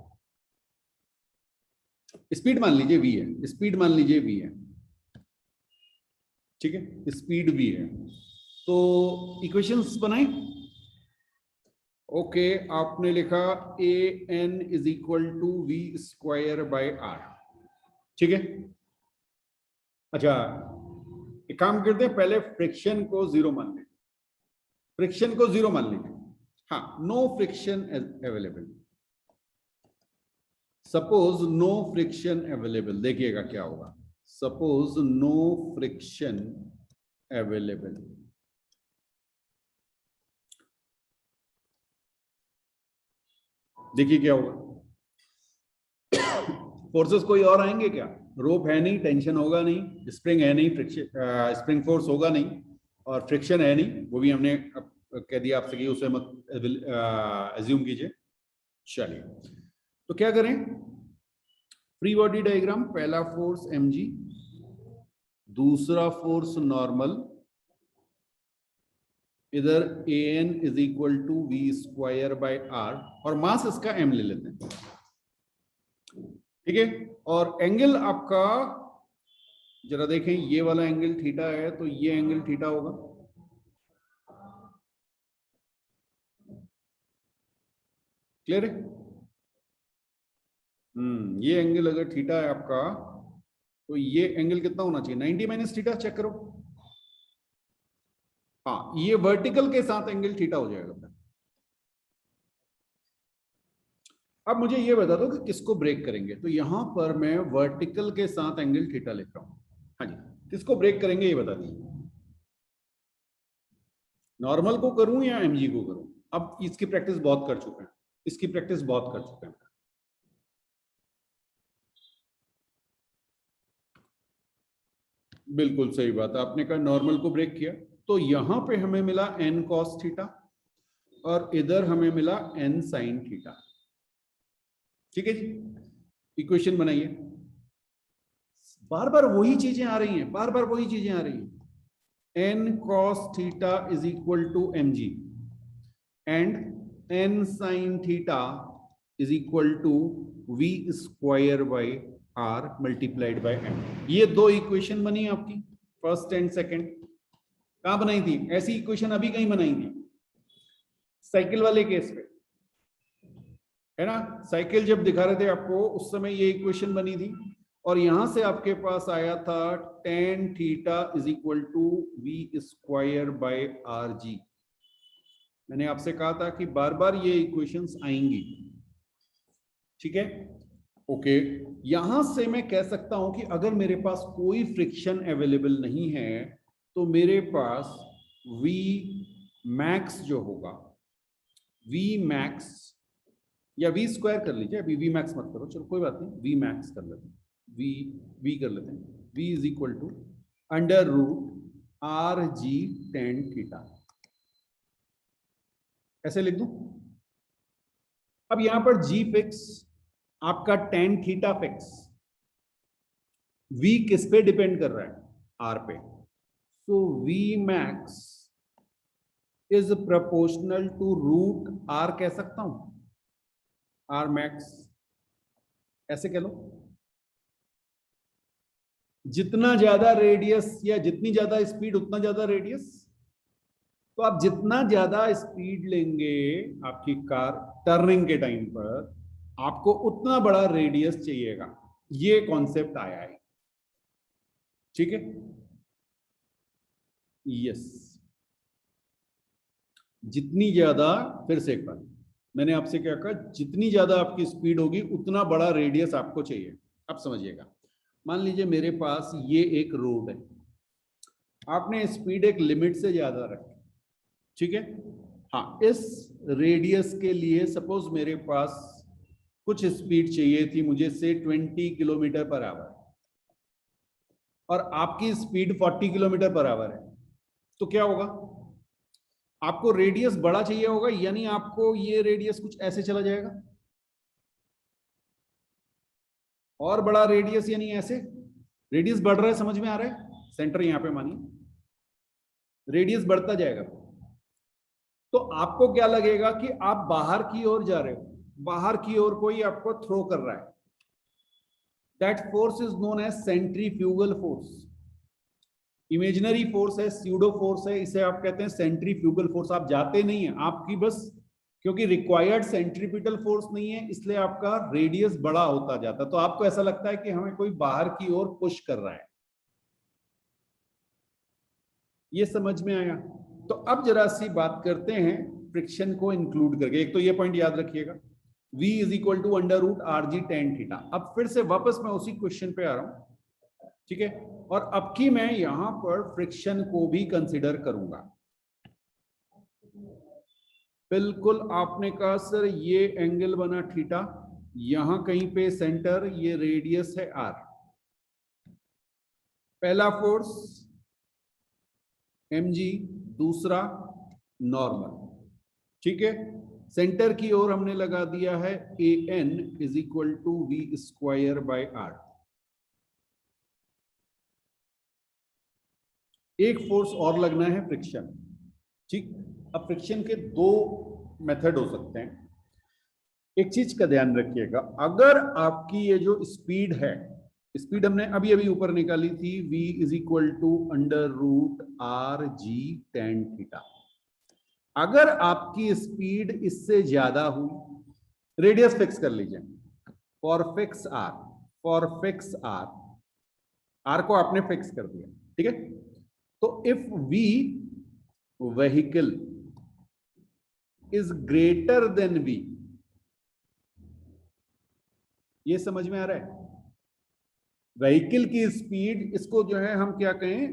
स्पीड मान लीजिए v है, स्पीड मान लीजिए v है, ठीक है, स्पीड v है, तो इक्वेशंस बनाए। ओके, आपने लिखा a n is equal to v square by r, ठीक है। अच्छा, एक काम करते हैं, पहले फ्रिक्शन को जीरो मान लें, फ्रिक्शन को जीरो मान लीजिए। हाँ, no friction available, suppose no friction available, देखिएगा क्या होगा। सपोज नो फ्रिक्शन अवेलेबल, देखिए क्या होगा। फोर्सेस कोई और आएंगे क्या? रोप है नहीं, टेंशन होगा नहीं, स्प्रिंग है नहीं, फ्रिक्शन स्प्रिंग फोर्स होगा नहीं, और फ्रिक्शन है नहीं, वो भी हमने कह दिया आपसे कि उसे मत अज्यूम कीजिए। चलिए, तो क्या करें? फ्री बॉडी डायग्राम, पहला फोर्स mg, दूसरा फोर्स नॉर्मल, इधर an is equal to we square by r, और मास इसका m ले लेते हैं, ठीक है। और एंगल आपका जरा देखें, ये वाला एंगल थीटा है तो ये एंगल थीटा होगा, क्लियर है? ये एंगल अगर थीटा है आपका तो ये एंगल कितना होना चाहिए? 90 माइनस थीटा, चेक करो। हाँ, ये वर्टिकल के साथ एंगल थीटा हो जाएगा। अब मुझे ये बता दो कि किसको ब्रेक करेंगे, तो यहां पर मैं वर्टिकल के साथ एंगल थीटा लिख रहा हूं। हाँ जी, किसको ब्रेक करेंगे ये बता दीजिए, नॉर्मल को करूं या mg को करूं? अब इसकी प्रैक्टिस बहुत कर चुके हैं, इसकी प्रैक्टिस बहुत कर चुके हैं। बिल्कुल सही बात है, आपने कहा नॉर्मल को ब्रेक किया, तो यहां पे हमें मिला n cos थीटा और इधर हमें मिला n sin थीटा। ठीक है जी, इक्वेशन बनाइए। बार बार वही चीजें आ रही हैं, बार बार वही चीजें आ रही हैं। n cos theta is equal to mg and n sin theta is equal to v square by r multiplied by m। ये दो इक्वेशन बनी आपकी, फर्स्ट एंड सेकंड। कहां बनाई थी ऐसी इक्वेशन? अभी कहीं बनाई थी, साइकिल वाले केस पे, है ना। साइकिल जब दिखा रहे थे आपको उस समय ये इक्वेशन बनी थी, और यहां से आपके पास आया था tan theta is equal to v square by r g. मैंने आपसे कहा था कि बार बार ये इक्वेशंस आएंगी, ठीक है। ओके, यहां से मैं कह सकता हूं कि अगर मेरे पास कोई फ्रिक्शन अवेलेबल नहीं है तो मेरे पास v मैक्स जो होगा, v मैक्स या v स्क्वायर कर लीजिए, अभी v मैक्स मत करो, चलो कोई बात नहीं, v मैक्स कर लेते हैं, v कर लेते हैं। v is equal to under root r g tan theta, ऐसे लिख दूं। अब यहां पर g फिक्स, आपका टेन थीटा फिक्स, v किस पे डिपेंड कर रहा है? r पे। So v max is proportional to root r, कह सकता हूं r मैक्स, ऐसे कह लो। जितना ज्यादा रेडियस या जितनी ज्यादा स्पीड उतना ज्यादा रेडियस, तो आप जितना ज्यादा स्पीड लेंगे आपकी कार टर्निंग के टाइम पर, आपको उतना बड़ा रेडियस चाहिएगा। ये कॉन्सेप्ट आया है, ठीक है। यस, जितनी ज्यादा, फिर से एक बार मैंने आपसे क्या कहा, जितनी ज्यादा आपकी स्पीड होगी उतना बड़ा रेडियस आपको चाहिए। अब समझिएगा, मान लीजिए मेरे पास ये एक रोड है, आपने स्पीड एक लिमिट से ज्यादा रखी, ठीक है। हाँ, इस रेडियस के लिए सपोज मेरे पास कुछ स्पीड चाहिए थी मुझे से 20 किलोमीटर पर आवर, और आपकी स्पीड 40 किलोमीटर पर आवर है, तो क्या होगा? आपको रेडियस बड़ा चाहिए होगा, यानी आपको ये रेडियस कुछ ऐसे चला जाएगा, और बड़ा रेडियस यानी ऐसे। रेडियस बढ़ रहा है, समझ में आ रहा है? सेंटर यहां पे मानिए, रेडियस बढ़ता जाएगा, तो आपको क्या लगेगा कि आप बाहर की ओर जा रहे हो, बाहर की ओर कोई आपको थ्रो कर रहा है। That force is known as centrifugal force. Imaginary force है, स्यूडो फोर्स है, इसे आप कहते हैं सेंट्रीफ्यूगल फोर्स। आप जाते नहीं है, आपकी बस, क्योंकि रिक्वायर्ड सेंट्रीपिटल फोर्स नहीं है इसलिए आपका रेडियस बड़ा होता जाता है, तो आपको ऐसा लगता है कि हमें कोई बाहर की ओर पुश कर रहा है। ये समझ में आया? तो अब जरा सी बात करते हैं फ्रिक्शन को इंक्लूड करके। एक तो ये पॉइंट याद रखिएगा, v is equal to under root r g tan theta. अब फिर से वापस मैं उसी क्वेश्चन पे आ रहा हूं, ठीक है। और अब की मैं यहां पर फ्रिक्शन को भी कंसिडर करूंगा। बिल्कुल, आपने कहा सर ये एंगल बना थीटा, यहां कहीं पे सेंटर, ये रेडियस है आर। पहला फोर्स mg, दूसरा नॉर्मल, ठीक है। सेंटर की ओर हमने लगा दिया है an is equal to we square by r. एक फोर्स और लगना है फ्रिक्शन, ठीक। अब फ्रिक्शन के दो मेथड हो सकते हैं। एक चीज का ध्यान रखिएगा, अगर आपकी ये जो स्पीड है, स्पीड हमने अभी अभी ऊपर निकाली थी, v is equal to under root r g tan theta. अगर आपकी स्पीड इससे ज्यादा हुई, रेडियस फिक्स कर लीजिए, for fix r, for fix r, r को आपने फिक्स कर दिया, ठीक है। तो if v vehicle is greater than v, ये समझ में आ रहा है? व्हीकल की स्पीड, इसको जो है हम क्या कहें,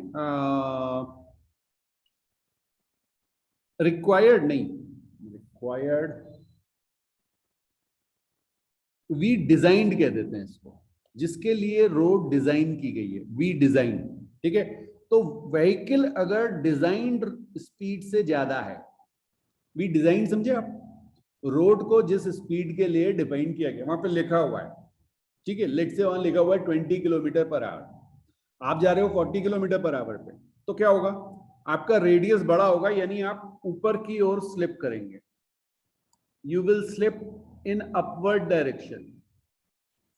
रिक्वायर्ड नहीं, रिक्वायर्ड, वी डिजाइंड कह देते हैं इसको, जिसके लिए रोड डिजाइन की गई है, वी डिजाइन, ठीक है, तो व्हीकल अगर डिजाइंड स्पीड से ज्यादा है, भी डिजाइन समझे आप, रोड को जिस स्पीड के लिए डिफाइन किया गया वहां पे लिखा हुआ है, ठीक है, लेट से वहां लिखा हुआ है 20 किलोमीटर पर आवर, आप जा रहे हो 40 किलोमीटर पर आवर पे, तो क्या होगा, आपका रेडियस बड़ा होगा, यानी आप ऊपर की ओर स्लिप करेंगे, you will slip in upward direction,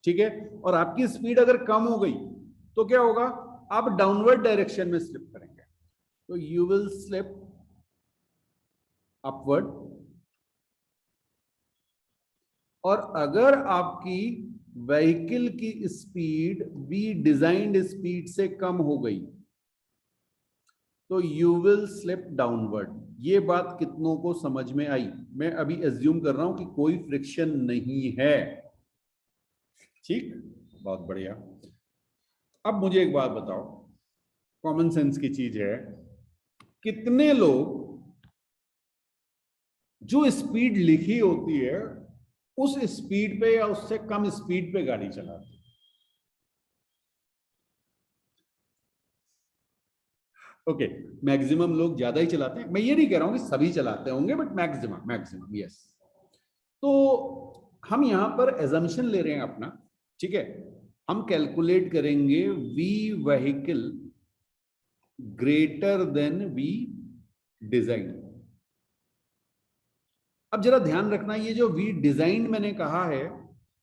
ठीक है, और आपकी स्पीड अगर कम हो गई तो क्या होगा, आप डाउनवर्ड डायरेक्शन में स्लिप करेंगे, तो यू विल स्लिप अपवर्ड। और अगर आपकी व्हीकल की स्पीड भी डिजाइंड स्पीड से कम हो गई तो यू विल स्लिप डाउनवर्ड। ये बात कितनों को समझ में आई? मैं अभी एज्यूम कर रहा हूं कि कोई फ्रिक्शन नहीं है, ठीक, बहुत बढ़िया। अब मुझे एक बात बताओ, कॉमन सेंस की चीज है, कितने लोग जो स्पीड लिखी होती है उस स्पीड पे या उससे कम स्पीड पे गाड़ी चलाते हैं? ओके, मैक्सिमम लोग ज्यादा ही चलाते हैं, मैं ये नहीं कह रहा हूं कि सभी चलाते होंगे, बट मैक्सिमम मैक्सिमम यस। तो हम यहां पर एजम्पशन ले रहे हैं अपना, ठीक है, हम कैलकुलेट करेंगे v vehicle greater than v design. अब जरा ध्यान रखना, ये जो वी डिजाइन मैंने कहा है,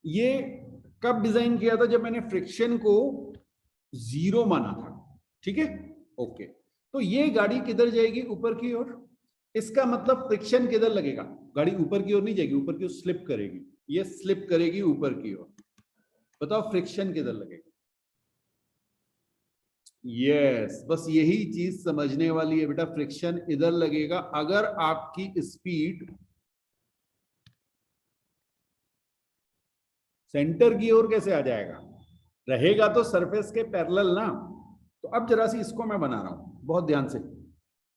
ये कब डिजाइन किया था? जब मैंने फ्रिक्शन को 0 माना था, ठीक है, ओके। तो ये गाड़ी किधर जाएगी? ऊपर की ओर। इसका मतलब फ्रिक्शन किधर लगेगा? गाड़ी ऊपर की ओर नहीं जाएगी, ऊपर की ओर स्लिप करेगी, ये स्लिप करेगी ऊपर की ओर। बताओ फ्रिक्शन किधर लगेगा? यस, बस यही चीज समझने वाली है बेटा, फ्रिक्शन इधर लगेगा अगर आपकी स्पीड सेंटर की ओर कैसे आ जाएगा? रहेगा तो सरफेस के पैरेलल ना। तो अब जरा सी इसको मैं बना रहा हूं बहुत ध्यान से।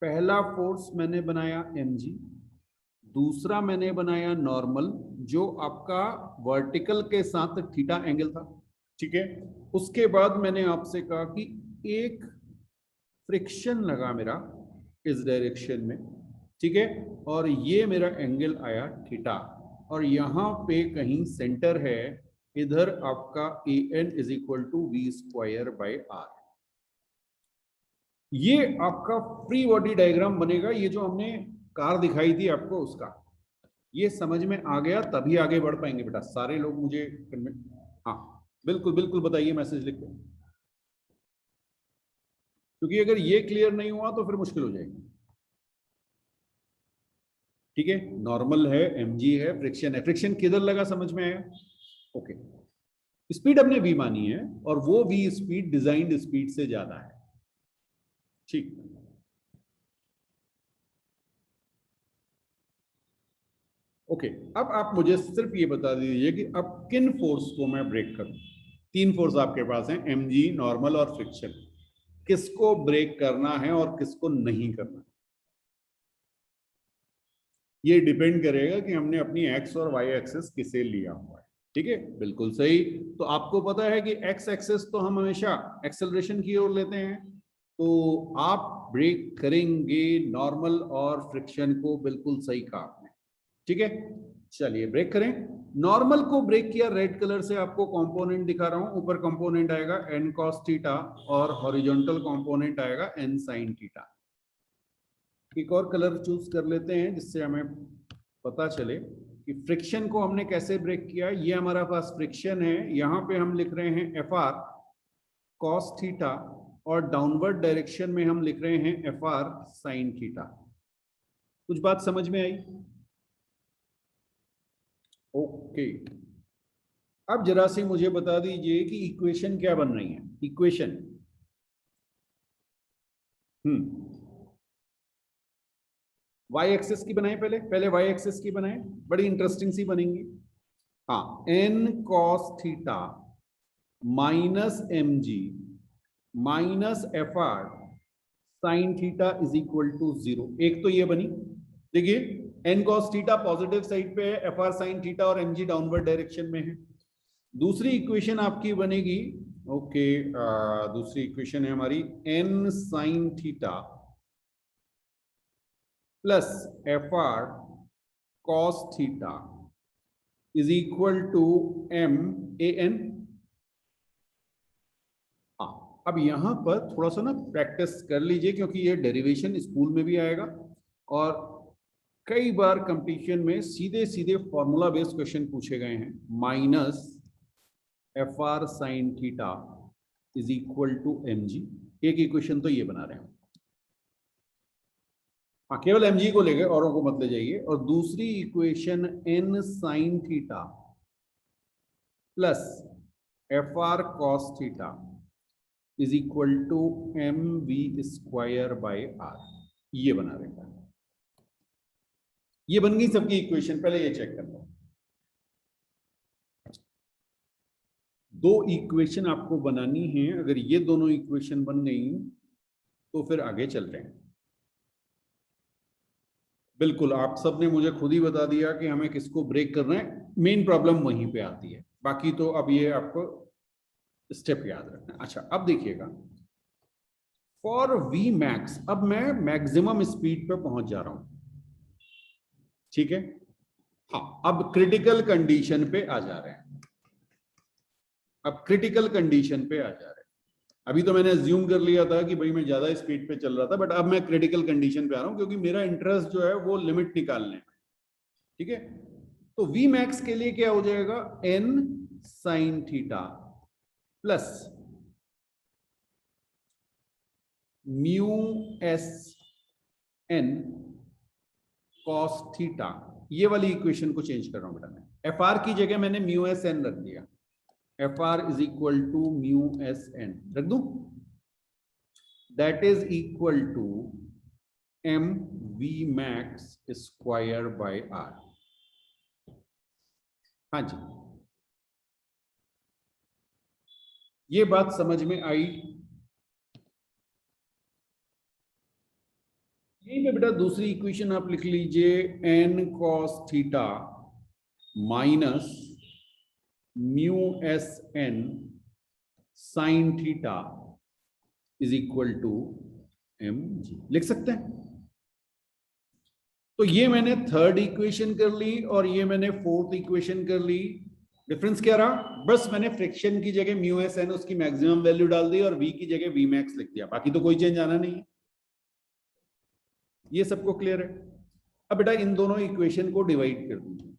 पहला फोर्स मैंने बनाया mg, दूसरा मैंने बनाया नॉर्मल जो आपका वर्टिकल के साथ थीटा एंगल था, ठीक है। उसके बाद मैंने आपसे कहा कि एक फ्रिक्शन लगा मेरा इस डायरेक्शन में, ठीक है, और ये मेरा एंगल आया थीटा, और यहां पे कहीं सेंटर है, इधर आपका A N is equal to we square by R. ये आपका फ्री बॉडी डायग्राम बनेगा, ये जो हमने कार दिखाई थी आपको उसका। ये समझ में आ गया तभी आगे बढ़ पाएंगे बेटा, सारे लोग मुझे हाँ बिल्कुल बिल्कुल बताइए मैसेज लिख के, क्योंकि अगर ये क्लियर नहीं हुआ तो फिर मुश्किल हो जाएगी, ठीक है। नॉर्मल है, mg है, फ्रिक्शन है, फ्रिक्शन किधर लगा समझ में आया? ओके, स्पीड हमने v मानी है और वो v स्पीड डिजाइंड स्पीड से ज्यादा है, ठीक। ओके, अब आप मुझे सिर्फ ये बता दीजिए कि अब किन फोर्स को मैं ब्रेक करूं? 3 फोर्स आपके पास हैं, mg, नॉर्मल और फ्रिक्शन। किसको ब्रेक करना है और किसको नहीं करना? ये डिपेंड करेगा कि हमने अपनी एक्स और वाई एक्सेस किसे लिया हुआ है, ठीक है, बिल्कुल सही। तो आपको पता है कि एक्स एक्सेस तो हम हमेशा एक्सेलरेशन की ओर लेते हैं, तो आप ब्रेक करेंगे नॉर्मल और फ्रिक्शन को, बिल्कुल सही कहा आपने, ठीक है। चलिए ब्रेक करें। नॉर्मल को ब्रेक किया, रेड कलर से आपको कंपोनेंट दिखा रहा हूं, ऊपर कंपोनेंट आएगा n cos थीटा और हॉरिजॉन्टल कंपोनेंट आएगा n sin थीटा। एक और कलर चूज कर लेते हैं जिससे हमें पता चले कि फ्रिक्शन को हमने कैसे ब्रेक किया। ये हमारा पास फ्रिक्शन है, यहां पे हम लिख रहे हैं एफ आर कॉस थीटा और डाउनवर्ड डायरेक्शन में हम लिख रहे हैं एफ आर साइन थीटा। कुछ बात समझ में आई? ओके, अब जरा से मुझे बता दीजिए कि इक्वेशन क्या बन रही है। इक्वेशन वाई एक्सेस की बनाए, पहले वाई एक्सेस की बनाए, बड़ी इंटरेस्टिंग सी बनेंगी। हाँ, n cos theta minus m g minus f r sine theta is equal to 0। एक तो ये बनी, देखिए n cos theta positive side पे है, एफ आर साइन थीटा और एम जी डाउनवर्ड डायरेक्शन में है। दूसरी इक्वेशन आपकी बनेगी ओके, दूसरी इक्वेशन है हमारी n sine theta plus f r cos theta is equal to m a n। हाँ, अब यहां पर थोड़ा सा ना प्रैक्टिस कर लीजिए, क्योंकि ये डेरिवेशन स्कूल में भी आएगा और कई बार कंपटीशन में सीधे सीधे फॉर्मूला बेस्ड क्वेश्चन पूछे गए हैं। Minus f r sine theta is equal to m g. एक इक्वेशन तो ये बना रहे हैं, हाँ, केवल एम जी को लेकर, औरों को मत ले जाइए। और दूसरी equation n sine theta plus f r cos theta is equal to m v square by r, ये बना रहे हैं। ये बन गई सबकी इक्वेशन, पहले ये चेक करता हूं। दो इक्वेशन आपको बनानी है, अगर ये दोनों इक्वेशन बन गई तो फिर आगे चल रहे हैं। बिल्कुल, आप सबने मुझे खुद ही बता दिया कि हमें किसको ब्रेक करना है, मेन प्रॉब्लम वहीं पे आती है। बाकी तो अब ये आपको स्टेप याद रखना है। अच्छा, अब देखिएगा, फॉर वी मैक्स, अब मैं मैक्सिमम स्पीड पे पहुंच जा रहा हूं, ठीक है। हाँ, अब क्रिटिकल कंडीशन पे आ जा रहे हैं। अब क्रिटिकल कंडीशन पे आ जा रहे हैं। अभी तो मैंने अज्यूम कर लिया था कि भाई मैं ज्यादा स्पीड पे चल रहा था, बट अब मैं क्रिटिकल कंडीशन पे आ रहा हूं, क्योंकि मेरा इंटरेस्ट जो है वो लिमिट निकालने में, ठीक है। तो वी मैक्स के लिए क्या हो जाएगा, n sine theta plus mu s n cos theta. ये वाली इक्वेशन को चेंज कर रहा हूं बेटा मैं, एफ आर की जगह मैंने म्यू एस एन रख दिया। F r is equal to mu s n रख दू, that is equal to m v max square by r. हाँ जी, ये बात समझ में आई। यही पे बेटा दूसरी इक्वेशन आप लिख लीजिए, n cos theta minus mu s n sine theta is equal to m g, लिख सकते हैं। तो ये मैंने थर्ड इक्वेशन कर ली और ये मैंने फोर्थ इक्वेशन कर ली। डिफरेंस क्या रहा, बस मैंने फ्रिक्शन की जगह म्यू एस एन उसकी मैक्सिमम वैल्यू डाल दी और वी की जगह वी मैक्स लिख दिया, बाकी तो कोई चेंज आना नहीं है। ये सबको क्लियर है। अब बेटा इन दोनों इक्वेशन को डिवाइड कर दीजिए।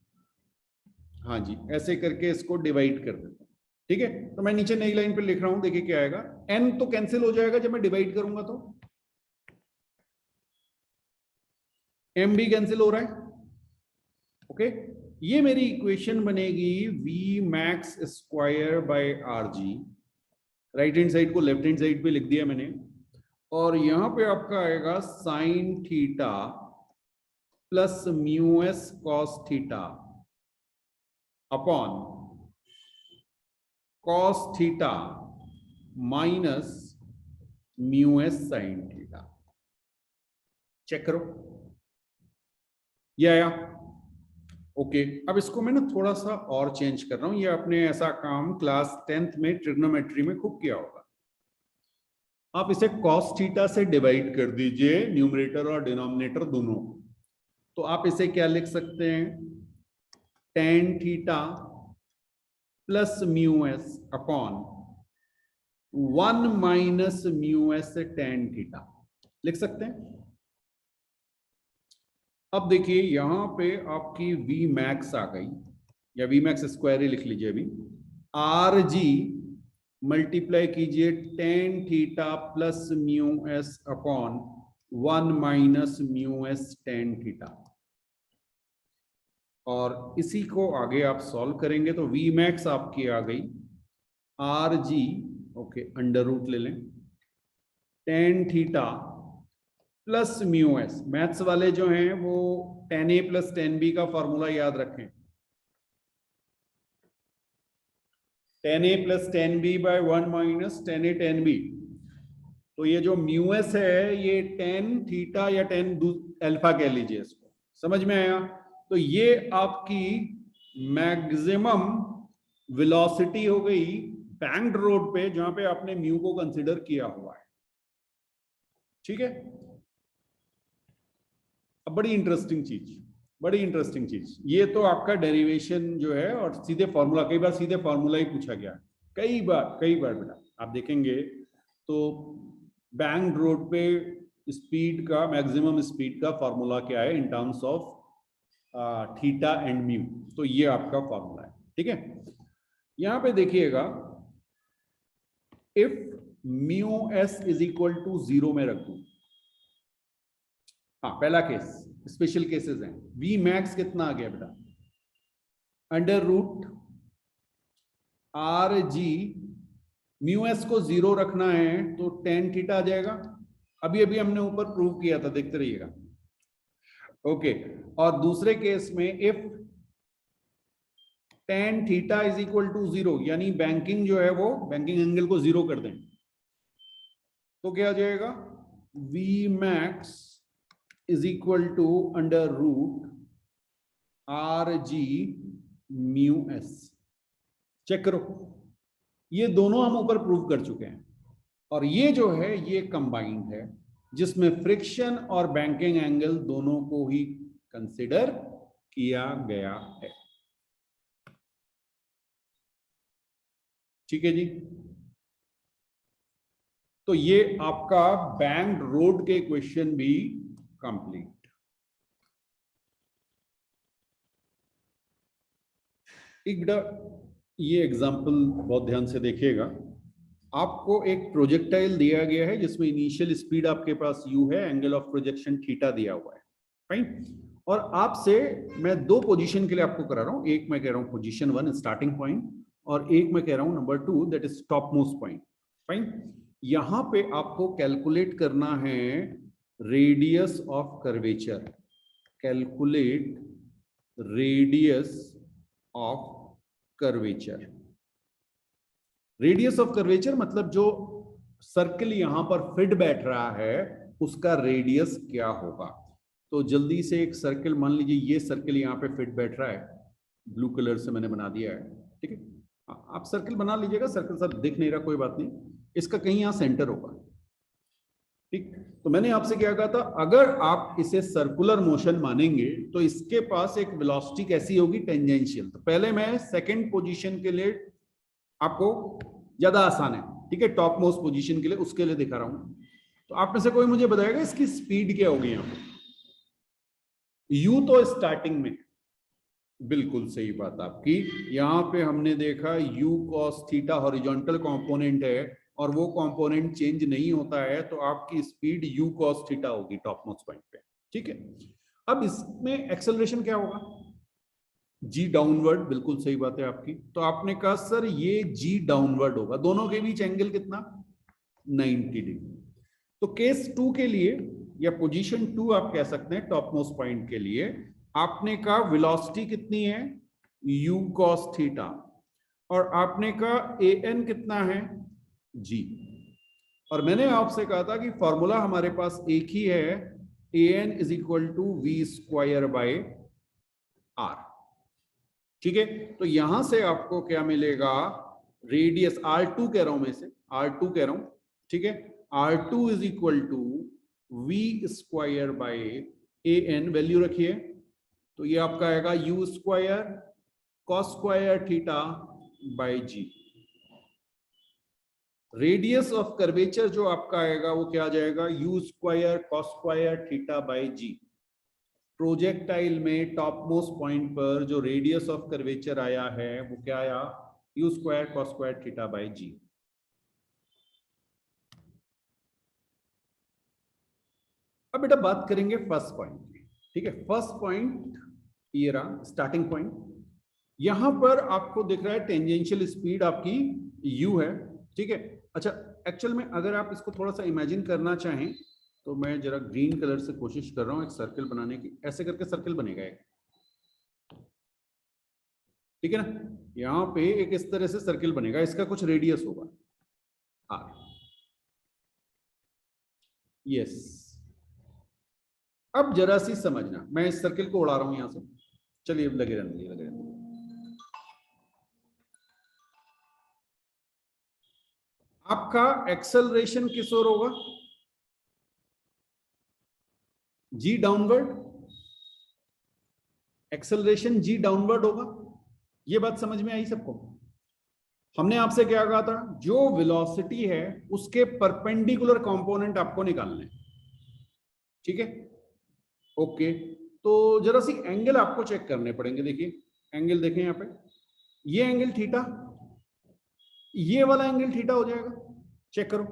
हाँ जी, ऐसे करके इसको डिवाइड कर देता हूं, ठीक है। तो मैं नीचे नई लाइन पे लिख रहा हूं, देखिए क्या आएगा, n तो कैंसिल हो जाएगा जब मैं डिवाइड करूंगा, तो m भी कैंसिल हो रहा है, ओके। ये मेरी इक्वेशन बनेगी v max square by r g. Right hand side को लेफ्ट हैंड साइड पे लिख दिया मैंने, और यहां पे आपका आएगा sine theta plus mu s cos theta upon cos theta minus mu s sine theta. Check करो, ये आया, ओके। अब इसको मैं ना थोड़ा सा और चेंज कर रहा हूं। ये आपने ऐसा काम क्लास 10th में ट्रिग्नोमेट्री में खूब किया होगा। आप इसे कॉस थीटा से डिवाइड कर दीजिए, न्यूमरेटर और डिनोमिनेटर दोनों। तो आप इसे क्या लिख सकते हैं, ten theta plus mu S upon 1 minus mu S tan theta लिख सकते हैं। अब देखिए यहां पे आपकी v मैक्स आ गई, या v मैक्स स्क्वायर ही लिख लीजिए अभी, आर जी मल्टीप्लाई कीजिए ten theta plus mu S upon 1 minus mu S tan theta. और इसी को आगे आप सॉल्व करेंगे तो v मैक्स आपकी आ गई R g, okay, under root ले लें, tan theta plus mu S. Maths वाले जो हैं वो tan A plus tan B का फॉर्मूला याद रखें, tan A plus tan B by 1 minus tan A tan B. तो ये जो म्यू एस है ये टेन थीटा या टेन अल्फा कह लीजिए इसको, समझ में आया। तो ये आपकी मैक्सिमम वेलोसिटी हो गई बैंक्ड रोड पे जहां पे आपने म्यू को कंसिडर किया हुआ है, ठीक है। अब बड़ी इंटरेस्टिंग चीज, ये तो आपका डेरिवेशन जो है और सीधे फॉर्मूला, कई बार सीधे फॉर्मूला ही पूछा गया, कई बार बेटा आप देखेंगे तो बैंक्ड रोड पे स्पीड का, मैक्सिमम स्पीड का फॉर्मूला क्या है in terms of theta and mu, तो ये आपका फॉर्मूला है, ठीक है। यहां पे देखिएगा, if mu s is equal to 0 में रख दूं, हाँ पहला केस, स्पेशल केसेस हैं, वी मैक्स कितना आ गया बेटा, under root r g, mu s को 0 रखना है तो टेन थीटा आ जाएगा, अभी अभी हमने ऊपर प्रूव किया था, देखते रहिएगा, ओके। और दूसरे केस में if tan theta is equal to 0, यानी बैंकिंग जो है वो, बैंकिंग एंगल को 0 कर दें, तो क्या आ जाएगा, v max is equal to under root r g mu s. Check करो, ये दोनों हम ऊपर प्रूव कर चुके हैं, और ये जो है ये कंबाइंड है, जिसमें फ्रिक्शन और बैंकिंग एंगल दोनों को ही कंसिडर किया गया है, ठीक है जी। तो ये आपका बैंक्ड रोड के क्वेश्चन भी कंप्लीट। ये एग्जांपल बहुत ध्यान से देखिएगा, आपको एक प्रोजेक्टाइल दिया गया है जिसमें इनिशियल स्पीड आपके पास u है, एंगल ऑफ प्रोजेक्शन थीटा दिया हुआ है, फाइन। और आपसे मैं दो पोजीशन के लिए आपको करा रहा हूं, एक मैं कह रहा हूं पोजीशन 1 स्टार्टिंग पॉइंट, और एक मैं कह रहा हूं number 2 that is top most point, fine. यहां पे आपको कैलकुलेट करना है radius of curvature, calculate radius of curvature. Radius of curvature मतलब जो सर्कल यहां पर फिट बैठ रहा है उसका रेडियस क्या होगा। तो जल्दी से एक सर्कल, मान लीजिए ये सर्कल यहाँ पे फिट बैठ रहा है, ब्लू कलर से मैंने बना दिया है, ठीक है। आप सर्कल बना लीजिएगा, सर्कल सब दिख नहीं रहा कोई बात नहीं, इसका कहीं यहाँ सेंटर होगा, ठीक। तो मैंने आपसे क्या कहा था, अगर आप इसे सर्कुलर मोशन मानेंगे तो इसके पास एक वेलोसिटी कैसी होगी, टेंजेंशियल। तो पहले मैं सेकंड पोजीशन के लिए, आपको ज्यादा आसान है, ठीक है, टॉप मोस्ट पोजीशन के लिए, उसके लिए दिखा रहा हूं। तो आप में से कोई मुझे बताएगा इसकी स्पीड क्या होगी यहां पे। यू तो स्टार्टिंग में, बिल्कुल सही बात आपकी, यहां पे हमने देखा u cos theta horizontal component है और वो कंपोनेंट चेंज नहीं होता है, तो आपकी स्पीड u cos थीटा होगी टॉप मोस्ट पॉइंट पे, ठीक है। अब इसमें एक्सेलरेशन क्या होगा, g डाउनवर्ड, बिल्कुल सही बात है आपकी। तो आपने कहा सर ये g डाउनवर्ड होगा, दोनों के बीच एंगल कितना, 90 डिग्री। तो केस 2 के लिए, या पोजीशन 2 आप कह सकते हैं टॉप मोस्ट पॉइंट के लिए, आपने कहा वेलोसिटी कितनी है, u cos थीटा, और आपने कहा an कितना है, g। और मैंने आपसे कहा था कि फॉर्मूला हमारे पास एक ही है, an is equal to we square by r, ठीक है। तो यहां से आपको क्या मिलेगा, रेडियस r2 कह रहा हूं मैं इसे, r2 कह रहा हूं, ठीक है, r2 is equal to we square by an, value रखिए, तो ये आपका आएगा u square cos square theta by g। Radius of curvature जो आपका आएगा वो क्या आ जाएगा, u square cos square theta by g। Projectile में टॉप मोस्ट पॉइंट पर जो रेडियस ऑफ कर्वेचर आया है वो क्या आया, u square cos square theta by g। अब बेटा बात करेंगे फर्स्ट पॉइंट की, ठीक है। फर्स्ट पॉइंट ये रहा, स्टार्टिंग पॉइंट। यहां पर आपको दिख रहा है टेंजेंशियल स्पीड आपकी u है, ठीक है। अच्छा, एक्चुअल में अगर आप इसको थोड़ा सा इमेजिन करना चाहें तो मैं जरा ग्रीन कलर से कोशिश कर रहा हूं एक सर्कल बनाने की, ऐसे करके सर्कल बनेगा एक, ठीक है ना। यहां पे एक इस तरह से सर्कल बनेगा, इसका कुछ रेडियस होगा r, यस। अब जरा सी समझना, मैं इस सर्कल को उड़ा रहा हूं यहां से, चलिए लगे रहने दीजिए, लगे रहने दीजिए। आपका एक्सेलरेशन किस ओर होगा? जी डाउनवर्ड, एक्सेलरेशन जी डाउनवर्ड होगा। ये बात समझ में आई सबको? हमने आपसे क्या कहा था, जो वेलोसिटी है उसके परपेंडिकुलर कंपोनेंट आपको निकालने हैं, ठीक है? ओके, तो जरा सी एंगल आपको चेक करने पड़ेंगे। देखिए एंगल देखें यहां पे, ये एंगल थीटा, ये वाला एंगल थीटा हो जाएगा, चेक करो।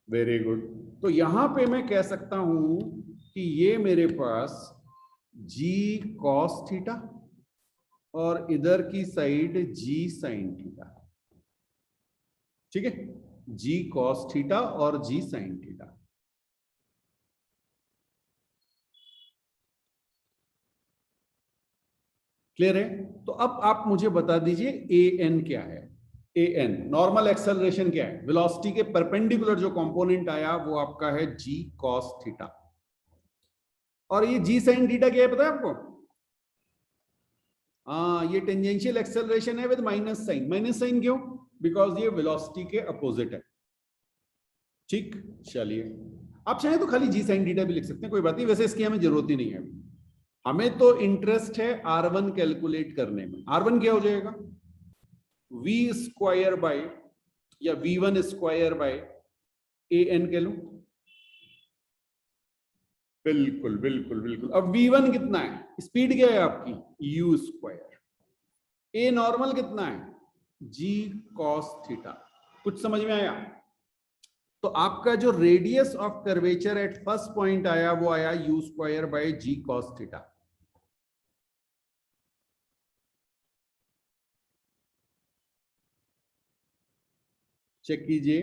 Very good. तो यहां पे मैं कह सकता हूं कि ये मेरे पास जी कॉस थीटा और इधर की साइड जी साइन थीटा, ठीक है? जी कॉस थीटा और जी साइन थीटा। क्लियर है? तो अब आप मुझे बता दीजिए ए एन क्या है? ए एन नॉर्मल एक्सेलरेशन क्या है? वेलोसिटी के परपेंडिकुलर जो कंपोनेंट आया वो आपका है जी कॉस थीटा, और ये जी साइन थीटा क्या है पता है आपको? हाँ, ये टेंजेंशियल एक्सेलरेशन है with minus sine. Minus sine क्यों? बिकॉज ये वेलोसिटी के अपोजिट है, ठीक? चलिए, आप चाहें तो खाली जी साइन थीटा भी लिख सकते हैं, कोई बात नहीं, वैसे इसकी हमें जरूरत ही नहीं है। हमें तो इंटरेस्ट है R1 कैलकुलेट करने में। R1 क्या हो जाएगा? V स्क्वायर बाय, या V1 square by A N कह लो। बिल्कुल बिल्कुल बिल्कुल। अब V1 कितना है? स्पीड क्या है आपकी? U square. ए नॉर्मल कितना है? G cos theta. कुछ समझ में आया? तो आपका जो radius of curvature at first point आया वो आया U square by G cos theta. Check कीजिए,